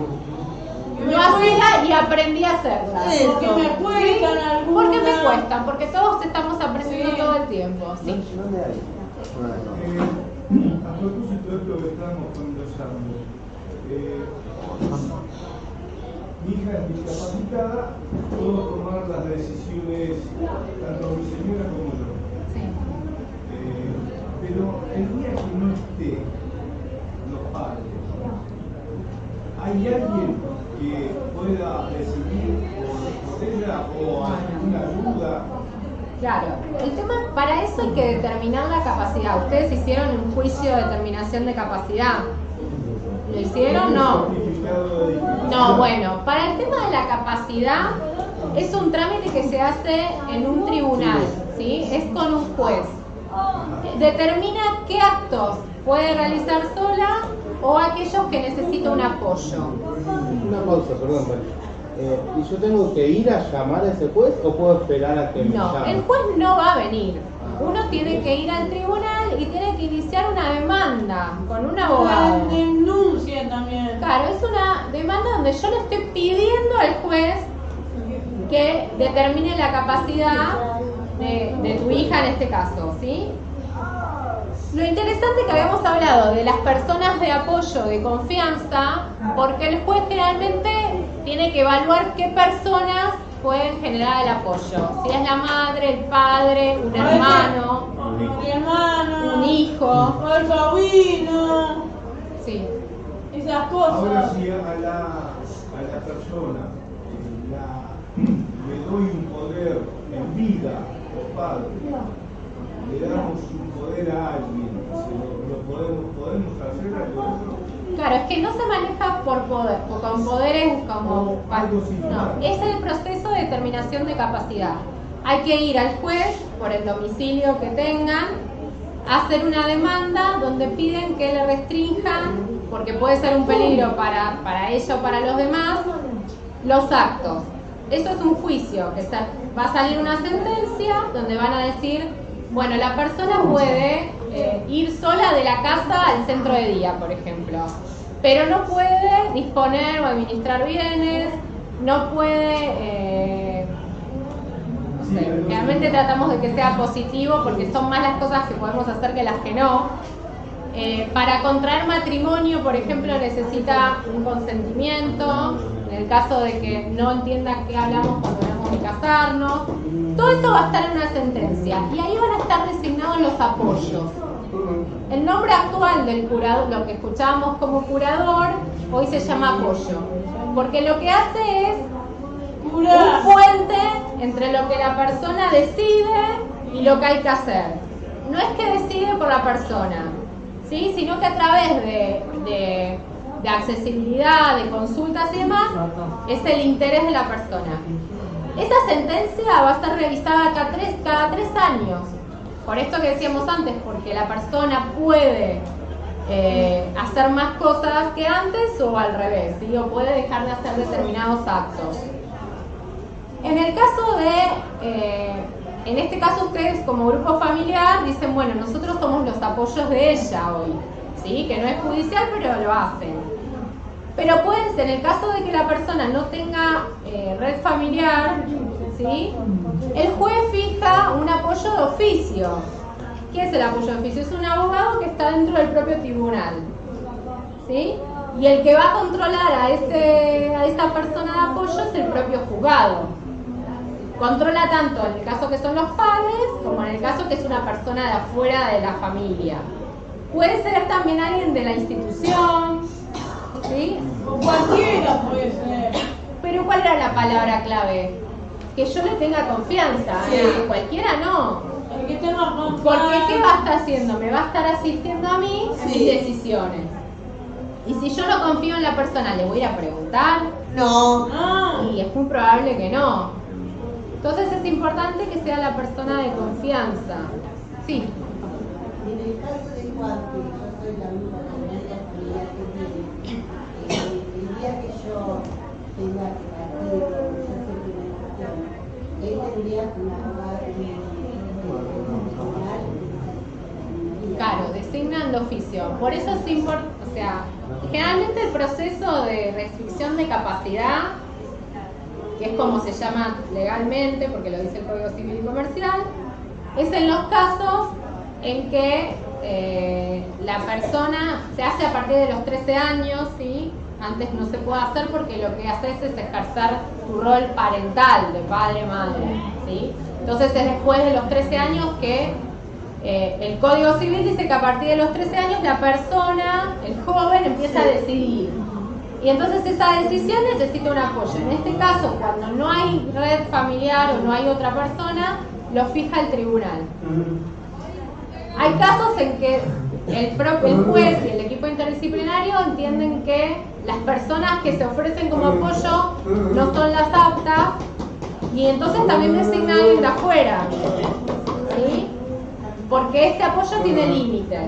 no hacía y aprendí a hacerlas. Porque me cuestan algunas. Porque me cuestan, porque todos estamos aprendiendo todo el tiempo. ¿Sí? A propósito de esto que estamos conversando, mi hija es discapacitada, puedo tomar las decisiones, tanto mi señora como yo. Pero el día que no esté los padres, ¿hay alguien que pueda decidir por ella o alguna ayuda? Claro, el tema, para eso hay que determinar la capacidad. Ustedes hicieron un juicio de determinación de capacidad. ¿Lo hicieron? No. No, bueno, para el tema de la capacidad es un trámite que se hace en un tribunal, ¿sí? Es con un juez. Determina qué actos puede realizar sola o aquellos que necesita un apoyo. Una pausa, perdón, ¿y yo tengo que ir a llamar a ese juez o puedo esperar a que me llame? No, el juez no va a venir. Uno tiene que ir al tribunal y tiene que iniciar una demanda con un abogado. Una denuncia también. Claro, es una demanda donde yo le estoy pidiendo al juez que determine la capacidad de tu hija en este caso, ¿sí? Lo interesante que habíamos hablado de las personas de apoyo, de confianza, porque el juez generalmente tiene que evaluar qué personas pueden generar el apoyo. Si es la madre, el padre, un hermano, un hijo, el sobrino. Sí. Esas cosas. Ahora si a la persona le doy un poder en vida, o padre, le damos un poder a alguien, ¿podemos hacer algo de eso? Claro, es que no se maneja por poder, con poderes como... No, es el proceso de determinación de capacidad. Hay que ir al juez por el domicilio que tengan, hacer una demanda donde piden que le restrinjan, porque puede ser un peligro para ella o para los demás, los actos. Eso es un juicio, que va a salir una sentencia donde van a decir, bueno, la persona puede ir sola de la casa al centro de día, por ejemplo, pero no puede disponer o administrar bienes, no puede... no sé, realmente tratamos de que sea positivo porque son más las cosas que podemos hacer que las que no. Para contraer matrimonio, por ejemplo, necesita un consentimiento, en el caso de que no entienda qué hablamos cuando hablamos de casarnos. Todo esto va a estar en una sentencia y ahí van a estar designados los apoyos. El nombre actual del curador, lo que escuchábamos como curador, hoy se llama apoyo, porque lo que hace es un puente entre lo que la persona decide y lo que hay que hacer. no es que decide por la persona, ¿sí? Sino que a través de accesibilidad, de consultas y demás, es el interés de la persona. Esta sentencia va a estar revisada cada tres años. Por esto que decíamos antes, porque la persona puede hacer más cosas que antes o al revés, ¿sí? O puede dejar de hacer determinados actos. En el caso en este caso ustedes como grupo familiar dicen, bueno, nosotros somos los apoyos de ella hoy, ¿sí? Que no es judicial, pero lo hacen. Pero pueden ser, en el caso de que la persona no tenga red familiar, ¿sí? El juez fija un apoyo de oficio. ¿Qué es el apoyo de oficio? Es un abogado que está dentro del propio tribunal, ¿sí? Y el que va a controlar a esta persona de apoyo es el propio juzgado. Controla tanto en el caso que son los padres, como en el caso que es una persona de afuera de la familia. Puede ser también alguien de la institución, ¿sí? O cualquiera puede ser. Pero ¿cuál era la palabra clave? Que yo le tenga confianza. Sí. Cualquiera no. El que tenga confianza. Porque ¿qué va a estar haciendo? Me va a estar asistiendo a mí en mis decisiones. Y si yo no confío en la persona, ¿le voy a ir a preguntar? No. Y es muy probable que no. Entonces es importante que sea la persona de confianza. Sí. En el caso de Juan, que yo soy la única familiar que tiene, el día que yo tenga que partir, yo sé que me cuestión, él tendría un abogado Claro, designan de oficio. Por eso es importante, o sea, generalmente el proceso de restricción de capacidad, que es como se llama legalmente, porque lo dice el Código Civil y Comercial, es en los casos en que la persona se hace a partir de los 13 años, ¿sí? Antes no se puede hacer porque lo que haces es ejercer tu rol parental, de padre-madre, ¿sí? Entonces es después de los 13 años que el Código Civil dice que a partir de los 13 años la persona, el joven, empieza a decidir. Y entonces esa decisión necesita un apoyo. En este caso, cuando no hay red familiar o no hay otra persona, lo fija el tribunal. Hay casos en que el juez y el equipo interdisciplinario entienden que las personas que se ofrecen como apoyo no son las aptas y entonces también designa a alguien de afuera, ¿sí? Porque este apoyo tiene límites.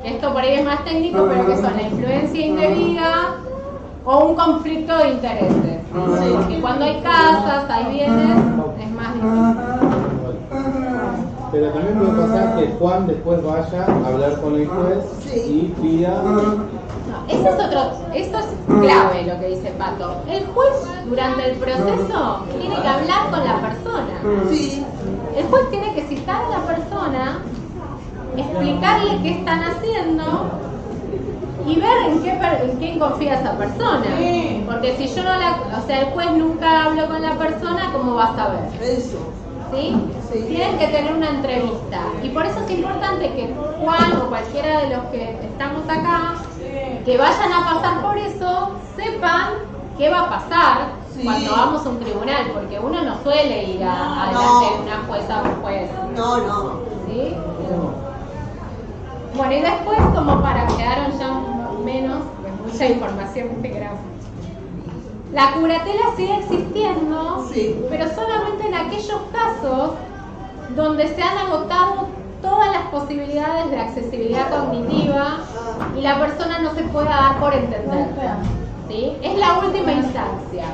Esto por ahí es más técnico, pero que son la influencia indebida o un conflicto de intereses. Porque cuando hay casas, hay bienes, es más difícil. Pero también puede pasar que Juan después vaya a hablar con el juez y pida... Eso es esto es clave lo que dice Pato. El juez durante el proceso tiene que hablar con la persona. Sí. El juez tiene que citar a la persona, explicarle qué están haciendo y ver en quién confía esa persona. Porque si yo no o sea, el juez nunca habló con la persona, ¿cómo va a saber? Eso. ¿Sí? Tienen que tener una entrevista. Y por eso es importante que Juan o cualquiera de los que estamos acá, que vayan a pasar por eso, sepan qué va a pasar cuando vamos a un tribunal, porque uno no suele ir adelante de una jueza o un juez. No. ¿Sí? Bueno, y después, como para quedaron ya menos, pues mucha información que grabo. La curatela sigue existiendo, pero solamente en aquellos casos donde se han agotado todas las posibilidades de accesibilidad cognitiva y la persona no se pueda dar por entender, ¿sí? Es la última instancia.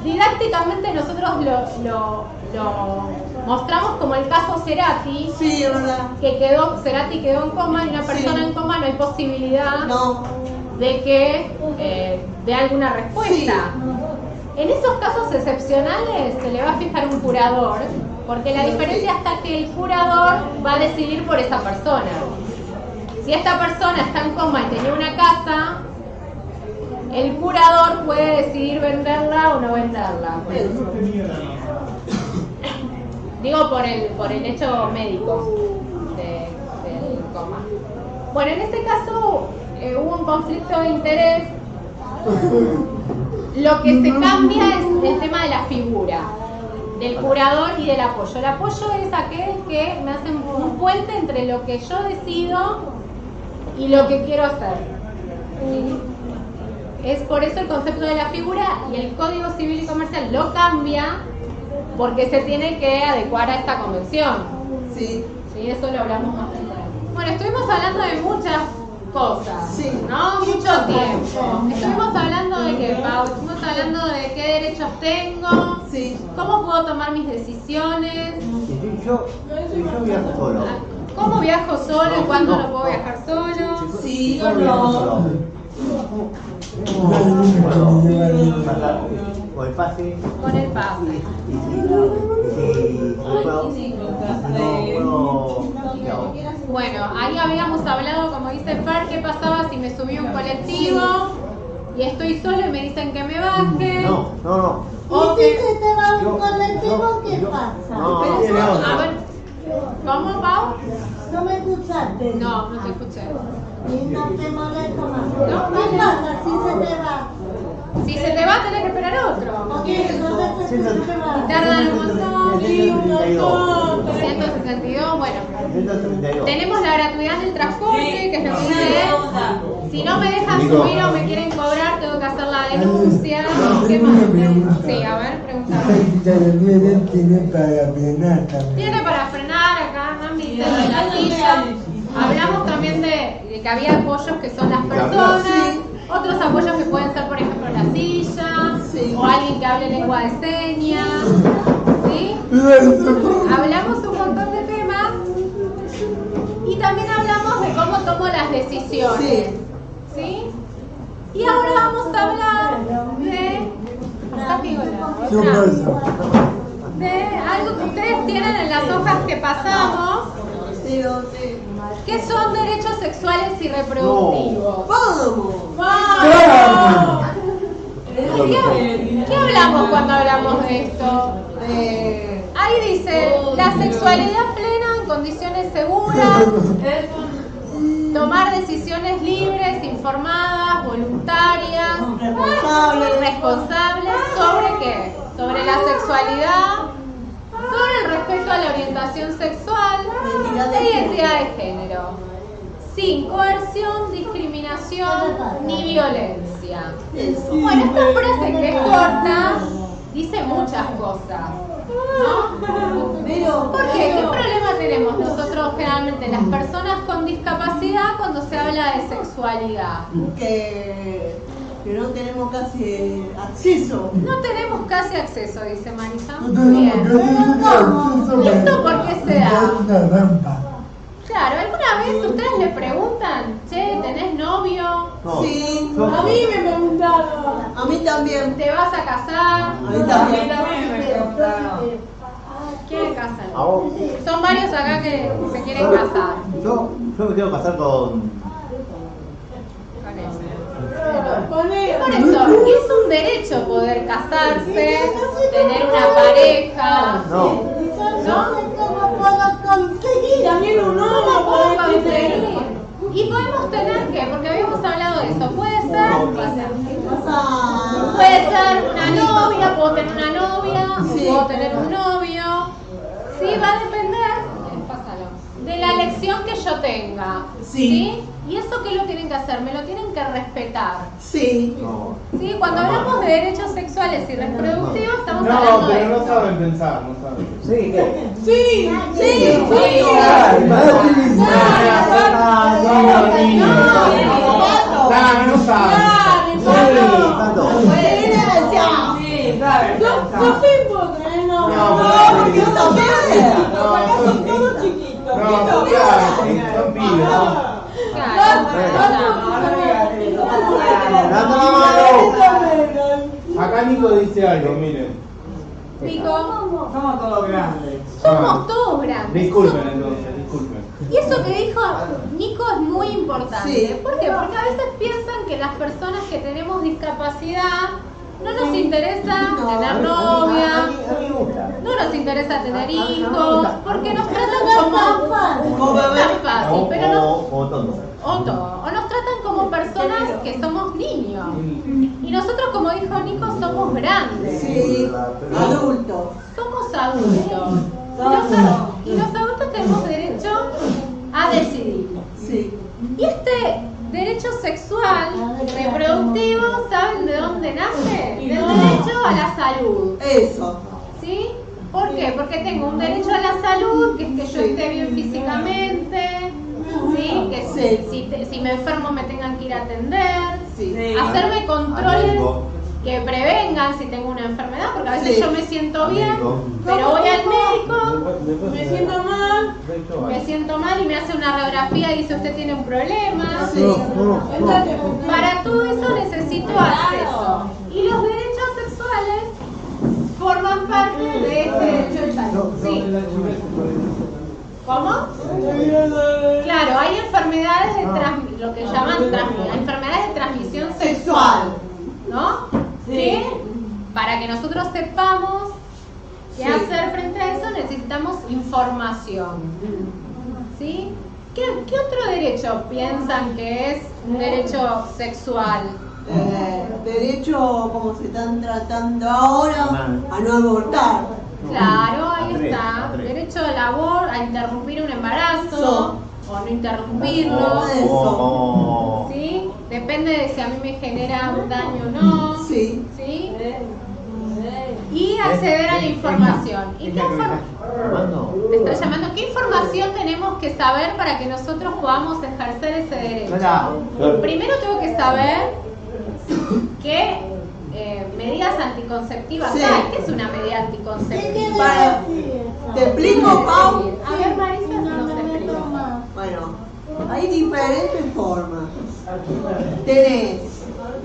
Didácticamente nosotros lo mostramos como el caso Cerati, que Cerati quedó en coma y una persona en coma no hay posibilidad de que dé alguna respuesta. En esos casos excepcionales se le va a fijar un curador, porque la diferencia está que el curador va a decidir por esa persona. Si esta persona está en coma y tenía una casa, el curador puede decidir venderla o no venderla. Digo por el hecho médico del coma. Bueno, en este caso hubo un conflicto de interés. Lo que se cambia es el tema de la figura del curador y del apoyo. El apoyo es aquel que me hace puente entre lo que yo decido y lo que quiero hacer. ¿Sí? Es por eso el concepto de la figura, y el Código Civil y Comercial lo cambia porque se tiene que adecuar a esta convención. Sí. Sí, eso lo hablamos más tarde. Bueno, estuvimos hablando de muchas cosas, sí, ¿no? Mucho tiempo. Estuvimos hablando de qué, Pau, estuvimos hablando de qué derechos tengo, sí, cómo puedo tomar mis decisiones. Yo viajo solo. ¿Cómo viajo solo y cuándo no puedo viajar solo? Sí, yo viajo solo. Con el pase. Con el pase. Bueno, ahí habíamos hablado, como dice Fer, qué pasaba si me subí a un colectivo y estoy solo y me dicen que me baje. No. ¿Y si se te va un colectivo, qué pasa? A ver, ¿cómo, Pau? ¿No me escuchaste? No te escuché. ¿Y no te molesta más? No, ¿Qué pasa si se te va? Si se te va, tenés que esperar otro. Y tardan un montón. 162, bueno. 132. Tenemos la gratuidad del transporte, que es lo que dice. Si no me dejan subir o me quieren cobrar, tengo que hacer la denuncia. ¿Qué más? Sí, a ver, preguntame. Tiene para frenar acá, mami, en la silla. Hablamos también de que había apoyos que son las personas. Otros apoyos que pueden ser, por ejemplo, la silla, o alguien que hable lengua de señas, ¿sí? Hablamos un montón de temas y también hablamos de cómo tomo las decisiones, ¿sí? Y ahora vamos a hablar de algo que ustedes tienen en las hojas que pasamos, que son derechos sexuales y reproductivos. ¿Qué hablamos cuando hablamos de esto? Ahí dice, la sexualidad plena en condiciones seguras, tomar decisiones libres, informadas, voluntarias, responsables, ¿sobre qué? Sobre la sexualidad, sobre el respeto a la orientación sexual e identidad de género, sin coerción, discriminación ni violencia. Bueno, esta frase que es corta dice muchas cosas, ¿no? ¿Por qué? ¿Qué problema tenemos nosotros generalmente las personas con discapacidad cuando se habla de sexualidad? Que no tenemos casi acceso. No tenemos casi acceso, dice Marisa. Bien. ¿Y esto por qué se da? Claro, ¿alguna vez ustedes le preguntan, che, ¿tenés novio? Sí. A mí me preguntaron. A mí también. ¿Te vas a casar? A mí también. me preguntaron. ¿Quieren casar? Son varios acá que se quieren casar. Yo me quiero casar con Por eso, es un derecho poder casarse, tener una pareja. No. ¿Cómo puedo conseguir? También un novio ¿Cómo puede conseguir? Y podemos tener que, porque habíamos hablado de eso, puede ser una novia, puedo tener una novia, puedo tener un novio. Sí, va a depender, de la elección que yo tenga. ¿Sí? ¿Y eso qué lo tienen que hacer? Me lo tienen que respetar. Sí. ¿Sí? Cuando hablamos de derechos sexuales y reproductivos, estamos hablando de pero no saben pensar, no saben. Sí, no saben. Son todos chiquitos. Son pibes. Acá Nico dice algo, miren. Nico, Somos todos grandes. somos todos grandes. Disculpen entonces, disculpen. Y eso que dijo Nico es muy importante. Sí. ¿Por qué? Porque a veces piensan que las personas que tenemos discapacidad no nos interesa tener novia, no nos interesa tener hijos, porque nos tratan como tan fácil, pero no, o tonto. o nos tratan como personas que somos niños. Y nosotros, como dijo Nico, somos grandes. Sí. Adultos. Somos adultos. Y los adultos tenemos derecho Eso. ¿Sí? ¿Por qué? Porque tengo un derecho a la salud, que es que yo esté bien físicamente, ¿sí? Que si me enfermo me tengan que ir a atender, hacerme controles que prevengan si tengo una enfermedad, porque a veces yo me siento bien, pero voy al médico, me siento mal y me hace una radiografía y dice usted tiene un problema. Entonces, para todo eso necesito acceso. Y los derechos sexuales forman parte de este derecho de salud. Sí. ¿Cómo? Claro, hay enfermedades de lo que llaman enfermedades de transmisión sexual, ¿no? Que para que nosotros sepamos qué hacer frente a eso necesitamos información. ¿Sí? ¿Qué otro derecho piensan que es un derecho sexual? Derecho, como se están tratando ahora, a no abortar. Claro, ahí está. Derecho al aborto, a interrumpir un embarazo o no interrumpirlo. ¿Sí? Depende de si a mí me genera un daño o no. ¿Sí? Y acceder a la información. ¿Y qué ¿Me está llamando? ¿Qué información tenemos que saber para que nosotros podamos ejercer ese derecho? Primero tengo que saber qué medidas anticonceptivas hay. ¿Qué es una medida anticonceptiva? ¿Te explico, Pau? A ver, Marisa, no te explico. Bueno, hay diferentes formas. Tenés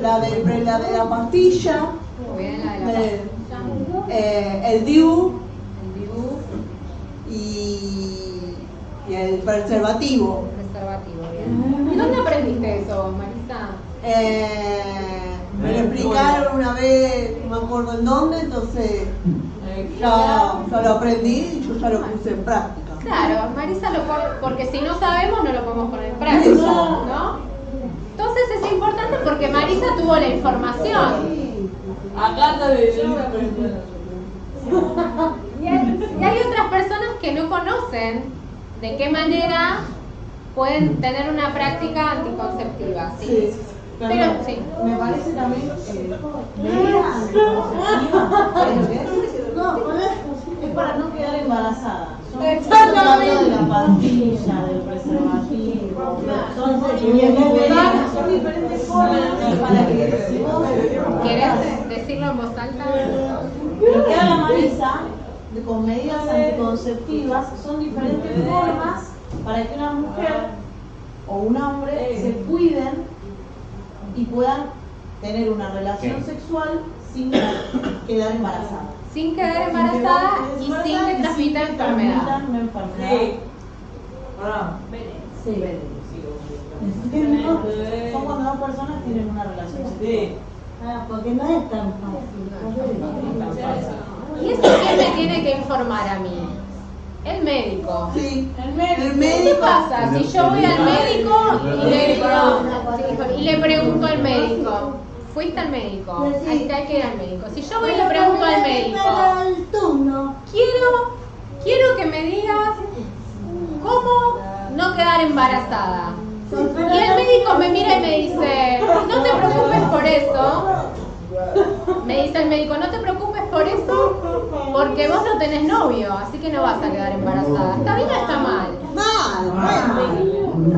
la de la pastilla, el DIU y el preservativo. Bien. ¿Y dónde aprendiste eso, Marisa? Me lo explicaron una vez, no me acuerdo en dónde, entonces ya lo aprendí y yo ya lo puse en práctica. Claro, Marisa porque si no sabemos no lo podemos poner en práctica, ¿no? Entonces es importante porque Marisa tuvo la información. Acá y hay otras personas que no conocen de qué manera pueden tener una práctica anticonceptiva. ¿Sí? Pero sí. Me parece también es para no quedar embarazada. Exactamente. De la pastilla, del preservativo, son diferentes formas para que si vos ¿querés decirlo en voz alta? Lo que haga Marisa con medidas anticonceptivas son diferentes formas para que una mujer o un hombre se cuiden y puedan tener una relación sexual sin quedar embarazada. Sin quedar embarazada y sin que transmita enfermedad. Sí. Son cuando dos personas tienen una relación sexual. Porque no es tan fácil. ¿Y eso quién me tiene que informar a mí? El médico. Sí, el médico. ¿Qué pasa? Si yo voy al médico y le pregunto al médico, fuiste al médico, hay que ir al médico. Si yo voy y le pregunto al médico, quiero que me digas cómo no quedar embarazada. Y el médico me mira y me dice, no te preocupes por eso. Me dice el médico, no te preocupes por eso, porque vos no tenés novio, así que no vas a quedar embarazada. ¿Está bien o está mal?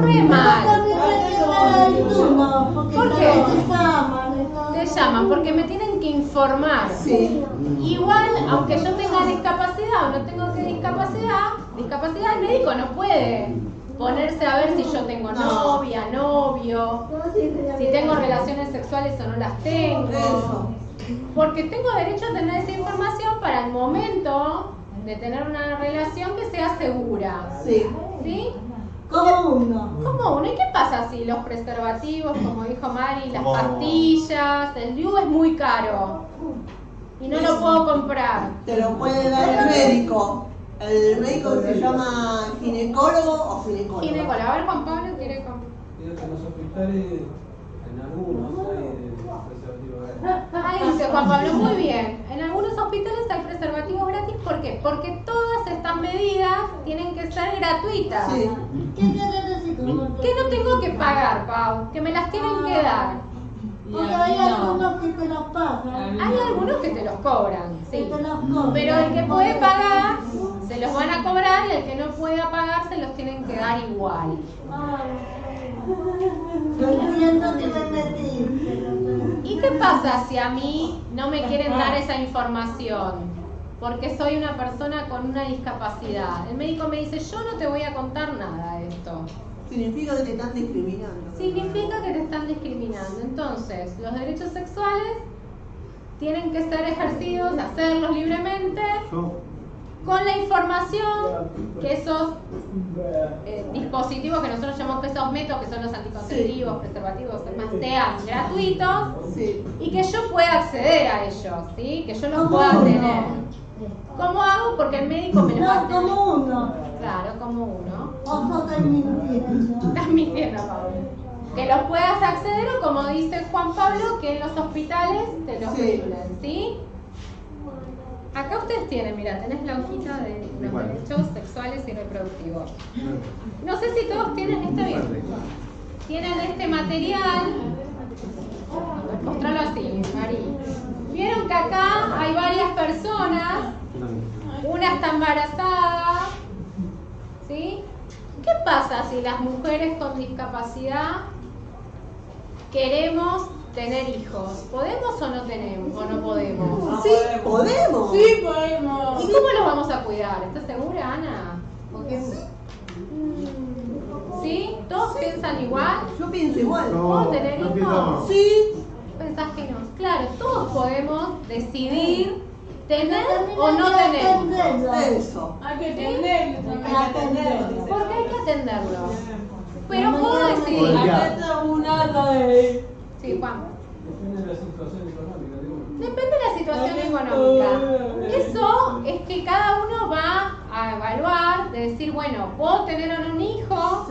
Re mal. ¿Por qué? Te llaman porque me tienen que informar. Igual, aunque yo tenga discapacidad o no tengo discapacidad, el médico no puede ponerse a ver si yo tengo novia, novio, si tengo relaciones sexuales o no las tengo. Porque tengo derecho a tener esa información para el momento de tener una relación que sea segura. ¿Sí? Como uno. ¿Y qué pasa si los preservativos, como dijo Mari, las pastillas, el DIU es muy caro y no lo puedo comprar? Te lo puede dar el médico. El médico se llama ginecólogo o ginecóloga. Ginecólogo. A ver, Juan Pablo quiere comprar. En los hospitales, en algunos hay preservativos. Ahí dice Juan Pablo, muy bien. En algunos hospitales hay preservativos gratis. ¿Por qué? Porque todas estas medidas tienen que ser gratuitas. ¿Qué necesito? Que no tengo que pagar, Pau. Que me las tienen que dar. Porque hay algunos que te los pagan. Hay algunos que te los cobran, sí. Que te los cobran. Pero el que puede pagar, se los van a cobrar, y el que no pueda pagar, se los tienen que dar igual. ¿Y qué pasa si a mí no me quieren dar esa información? Porque soy una persona con una discapacidad. El médico me dice, yo no te voy a contar nada de esto. Significa que te están discriminando. Significa que te están discriminando. Entonces, los derechos sexuales tienen que ser ejercidos, hacerlos libremente, con la información que esos dispositivos que nosotros llamamos que esos métodos, que son los anticonceptivos, preservativos, demás, sean gratuitos, y que yo pueda acceder a ellos, ¿sí? Que yo los pueda tener. ¿Cómo hago? Porque el médico me los va a tener. Como uno. Claro, como uno. Ojo, estás mintiendo. Estás mintiendo, Pablo. Que los puedas acceder, o como dice Juan Pablo, que en los hospitales te los brindan, ¿sí? Acá ustedes tienen, mira, tenés la hojita de los derechos sexuales y reproductivos. No sé si todos tienen este bien. Tienen este material. A ver, mostralo así, Mari. Vieron que acá hay varias personas. Una está embarazada. ¿Sí? ¿Qué pasa si las mujeres con discapacidad queremos tener hijos? ¿Podemos o no tenemos? ¿O no podemos? Sí, podemos. Sí, podemos. ¿Y cómo los vamos a cuidar? ¿Estás segura, Ana? Porque ¿sí? ¿Todos piensan igual? Yo pienso igual. ¿Puedo tener hijos? Sí. ¿Pensás que no? Claro, todos podemos decidir tener o no tener. Eso. Hay que atenderlo. Porque hay que atenderlo. Pero puedo decidir. Sí, Juan. Depende de la situación económica. Depende de la situación económica. Eso es que cada uno va a evaluar, de decir, bueno, ¿puedo tener o no un hijo?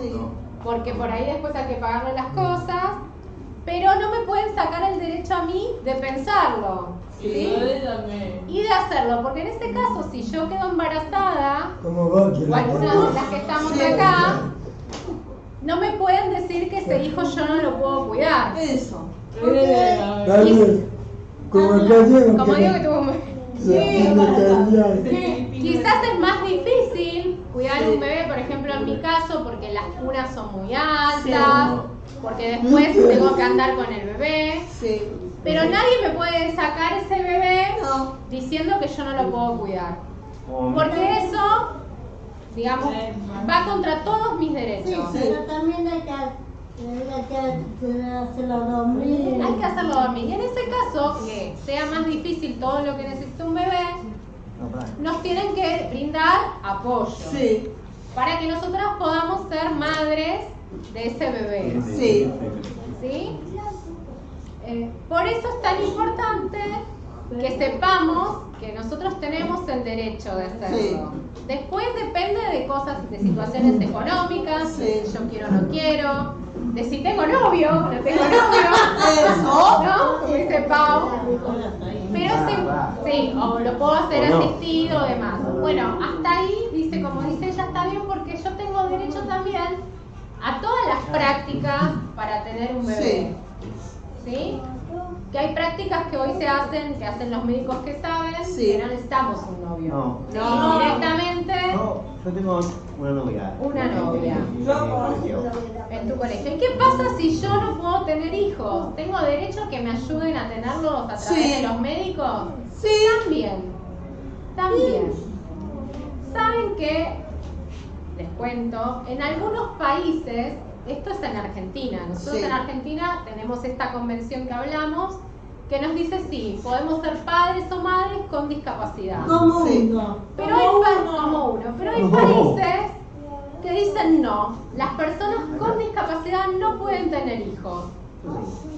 Porque por ahí después hay que pagarle las cosas. Pero no me pueden sacar el derecho a mí de pensarlo. ¿Sí? Y de hacerlo, porque en este caso, si yo quedo embarazada, o alguna de las que estamos acá, no me pueden decir que ese hijo yo no lo puedo cuidar. Eso. Como digo que tuvo quizás es más difícil cuidar un bebé, por ejemplo en mi caso, porque las cunas son muy altas, porque después tengo que andar con el bebé. Pero nadie me puede sacar ese bebé diciendo que yo no lo puedo cuidar. Porque eso, digamos, va contra todos mis derechos. Sí, pero también hay que hacerlo dormir. Hay que hacerlo dormir. Y en ese caso, que sea más difícil todo lo que necesita un bebé, nos tienen que brindar apoyo. Para que nosotras podamos ser madres de ese bebé. ¿Sí? Por eso es tan importante que sepamos que nosotros tenemos el derecho de hacerlo. Después depende de cosas, de situaciones económicas, de si yo quiero o no quiero, de si tengo novio o no tengo novio, ¿no? Como dice Pau. Pero sí, o lo puedo hacer asistido o demás. Bueno, hasta ahí, dice, como dice ella, está bien porque yo tengo derecho también a todas las prácticas para tener un bebé. ¿Sí? Que hay prácticas que hoy se hacen, que hacen los médicos que saben, que no necesitamos un novio. No. Directamente. No, yo tengo una novia. Una novia. En tu colegio. ¿Y qué pasa si yo no puedo tener hijos? ¿Tengo derecho a que me ayuden a tenerlos a través de los médicos? También. ¿Saben qué? Les cuento, en algunos países, esto es en Argentina, nosotros en Argentina tenemos esta convención que hablamos, que nos dice podemos ser padres o madres con discapacidad. Como uno. Pero hay países que dicen no, las personas con discapacidad no pueden tener hijos.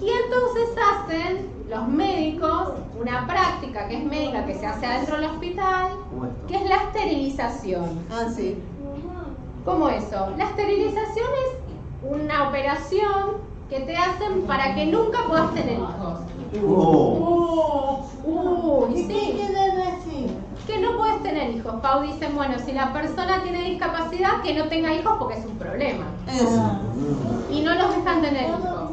Y entonces hacen los médicos una práctica que es médica, que se hace adentro del hospital, que es la esterilización. ¿Cómo eso? La esterilización es una operación que te hacen para que nunca puedas tener hijos. ¿Y qué quiere decir? Que no puedes tener hijos. Pau dice, bueno, si la persona tiene discapacidad, que no tenga hijos porque es un problema. Y no los dejan tener hijos.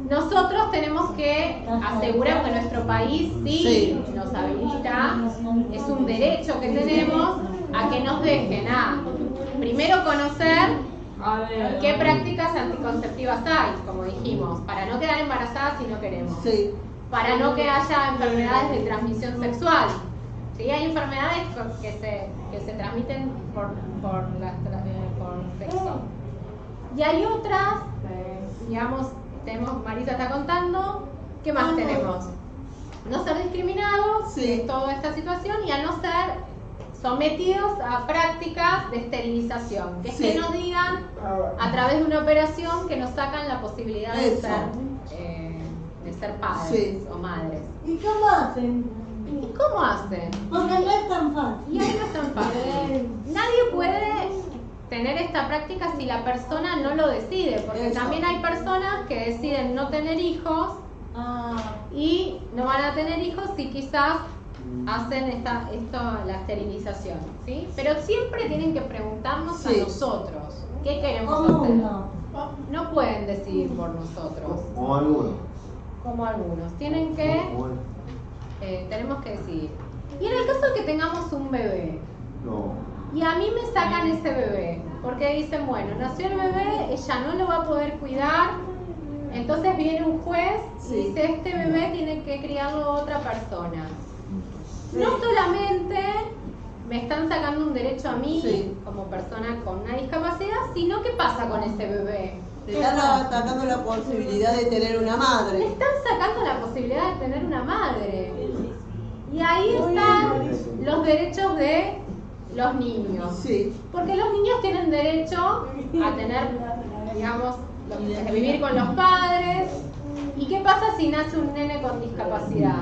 nosotros tenemos que asegurar que nuestro país sí nos habilita, es un derecho que tenemos a que nos dejen primero conocer qué prácticas anticonceptivas hay, como dijimos, para no quedar embarazadas si no queremos, para no que haya enfermedades de transmisión sexual. ¿Sí? Hay enfermedades que se transmiten por sexo. Y hay otras, digamos, Marisa está contando, ¿qué más tenemos? No ser discriminados en toda esta situación y a no ser sometidos a prácticas de esterilización, que es que nos digan a través de una operación que nos sacan la posibilidad de ser padres o madres. ¿Y cómo hacen? ¿Y cómo hacen? Porque no es tan fácil. Y ahí no es tan fácil. Nadie puede tener esta práctica si la persona no lo decide, porque también hay personas que deciden no tener hijos y no van a tener hijos si quizás hacen la esterilización, ¿sí? Pero siempre tienen que preguntarnos a nosotros qué queremos hacer. No pueden decidir por nosotros. Como algunos. Como algunos. Tienen que tenemos que decidir. Y en el caso de que tengamos un bebé, y a mí me sacan ese bebé, porque dicen, bueno, nació el bebé, ella no lo va a poder cuidar, entonces viene un juez y dice, este bebé tiene que criarlo otra persona. No solamente me están sacando un derecho a mí, como persona con una discapacidad, sino ¿qué pasa con ese bebé? Le están sacando la posibilidad de tener una madre. Le están sacando la posibilidad de tener una madre. Y ahí están los derechos de los niños. Porque los niños tienen derecho a tener, digamos, a vivir con los padres. ¿Y qué pasa si nace un nene con discapacidad?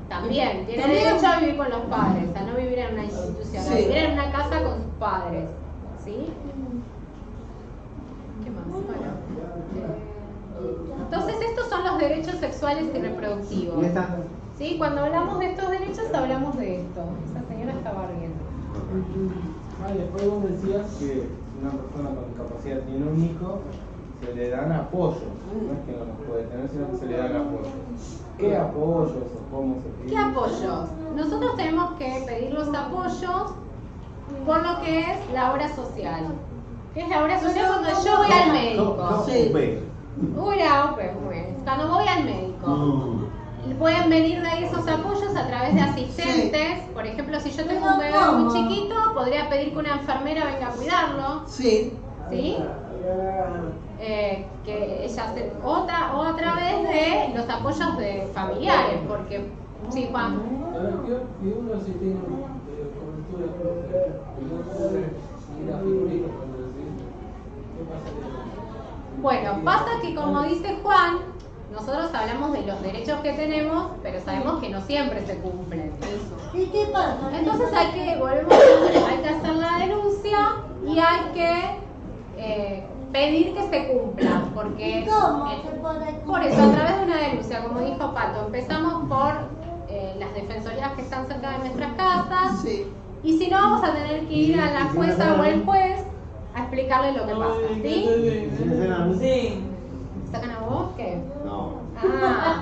También tiene derecho a vivir con los padres, a no vivir en una institución, a vivir en una casa con sus padres. ¿Sí? ¿Qué más? Bueno. Entonces estos son los derechos sexuales y reproductivos. ¿Sí? Cuando hablamos de estos derechos hablamos de esto. Esa señora estaba riendo. Después vos decías que una persona con discapacidad tiene un hijo, se le dan apoyos. No es que no los puede tener, sino que se le dan apoyos. ¿Qué apoyos o cómo se pide? ¿Qué apoyos? Nosotros tenemos que pedir los apoyos por lo que es la obra social. ¿Qué es la obra social? Cuando yo voy al médico. La OPE, muy bien. Cuando voy al médico. Pueden venir de ahí esos apoyos a través de asistentes. Por ejemplo, si yo tengo un bebé muy chiquito, podría pedir que una enfermera venga a cuidarlo. ¿Sí? Que ella hace o a través de los apoyos de familiares, porque sí, Juan. Y uno si tiene cobertura y no puede ir a figurita, ¿qué pasa? Bueno, pasa que como dice Juan, nosotros hablamos de los derechos que tenemos, pero sabemos que no siempre se cumplen. ¿Y qué pasa? Entonces hay que hacer la denuncia y hay que pedir que se cumpla, porque por eso a través de una denuncia, como dijo Pato, empezamos por las defensorías que están cerca de nuestras casas, y si no vamos a tener que ir a la jueza o el juez a explicarle lo que pasa, ¿sí? ¿Me sacan a vos? ¿Qué? No.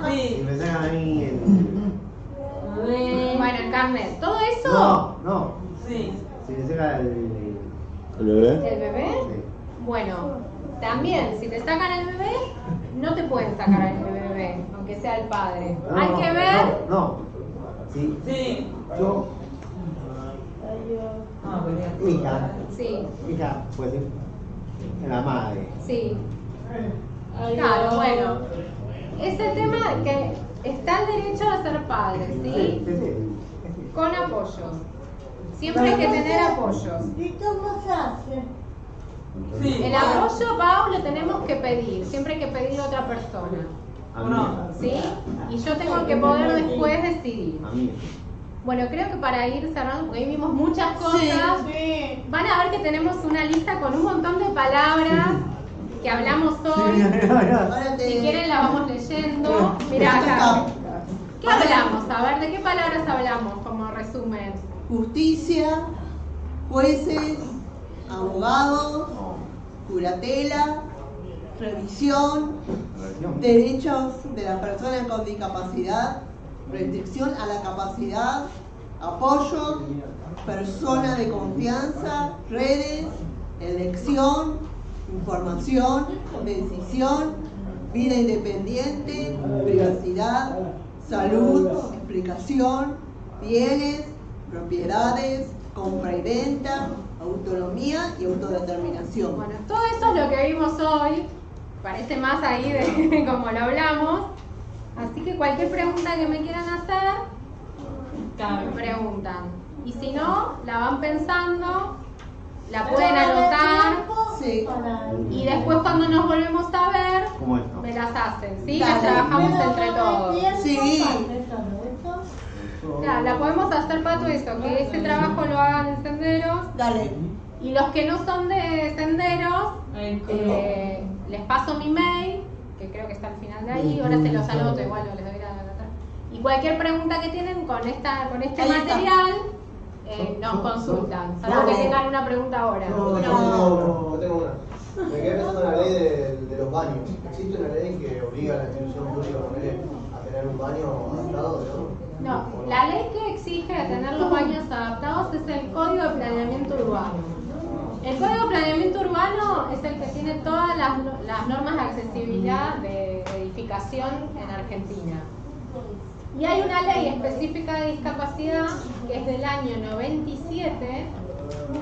Sí. Me sacan a mí Bueno, el carnet. ¿Todo eso? No. Sí. Si me saca ¿El bebé? ¿El bebé? Sí. Bueno, también, si te sacan el bebé, no te pueden sacar al bebé, aunque sea el padre. Hay que ver... No. Sí. Yo... hija. Sí. Hija, pues la madre. Sí. Claro, bueno. Ese tema que está el derecho a ser padre, ¿sí? Con apoyos. Siempre hay que tener apoyos. ¿Y cómo se hace? El apoyo, Pau, lo tenemos que pedir. Siempre hay que pedir a otra persona. ¿Sí? Y yo tengo que poder después decidir. Bueno, creo que para ir cerrando, porque ahí vimos muchas cosas, van a ver que tenemos una lista con un montón de palabras que hablamos hoy. Si quieren la vamos leyendo. Mirá acá. ¿Qué hablamos? A ver, ¿de qué palabras hablamos como resumen? Justicia, jueces, abogados, curatela, revisión, derechos de las personas con discapacidad, restricción a la capacidad, apoyo, personas de confianza, redes, elección, información, decisión, vida independiente, privacidad, salud, explicación, bienes, propiedades, compra y venta, autonomía y autodeterminación. Bueno, todo eso es lo que vimos hoy, parece más ahí de como lo hablamos, así que cualquier pregunta que me quieran hacer, me preguntan. Y si no, la van pensando, la pueden anotar, sí. Y después cuando nos volvemos a ver, me las hacen, ¿sí? Las trabajamos entre todos. Sí. Ya, la podemos hacer, Pato, eso, que ese trabajo lo hagan en Senderos. Dale. Y los que no son de Senderos, les paso mi mail, que creo que está al final de ahí, ahora se los anoto, igual no les doy la atrás. Y cualquier pregunta que tienen con este material, nos consultan, salvo que tengan una pregunta ahora. Yo tengo una. Me quedé pensando en la ley de los baños. ¿Existe una ley que obliga a la institución pública a tener un baño adaptado, No, la ley que exige tener los baños adaptados es el Código de Planeamiento Urbano. El Código de Planeamiento Urbano es el que tiene todas las normas de accesibilidad de edificación en Argentina. Y hay una ley específica de discapacidad que es del año 97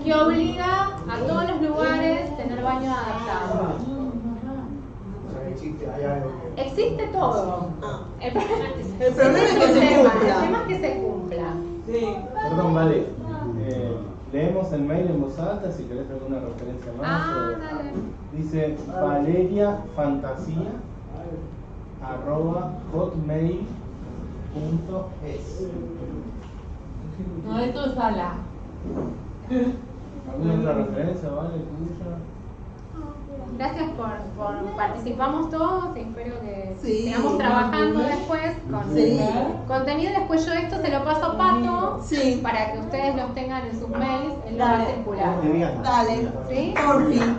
que obliga a todos los lugares a tener baños adaptados. Existe todo. El problema es que se cumpla. El tema es que se cumpla. Perdón, vale. Leemos el mail en voz alta si querés alguna referencia más. Dale. Dice valeriafantasia@hotmail.es. No, esto es ala. ¿Alguna otra referencia, vale? ¿Tuya? Gracias por participamos todos y espero que Sí. sigamos trabajando después con contenido. Después yo esto se lo paso a Pato para que ustedes los tengan en sus mails, él lo va a circular. Dale. ¿Sí? Por fin.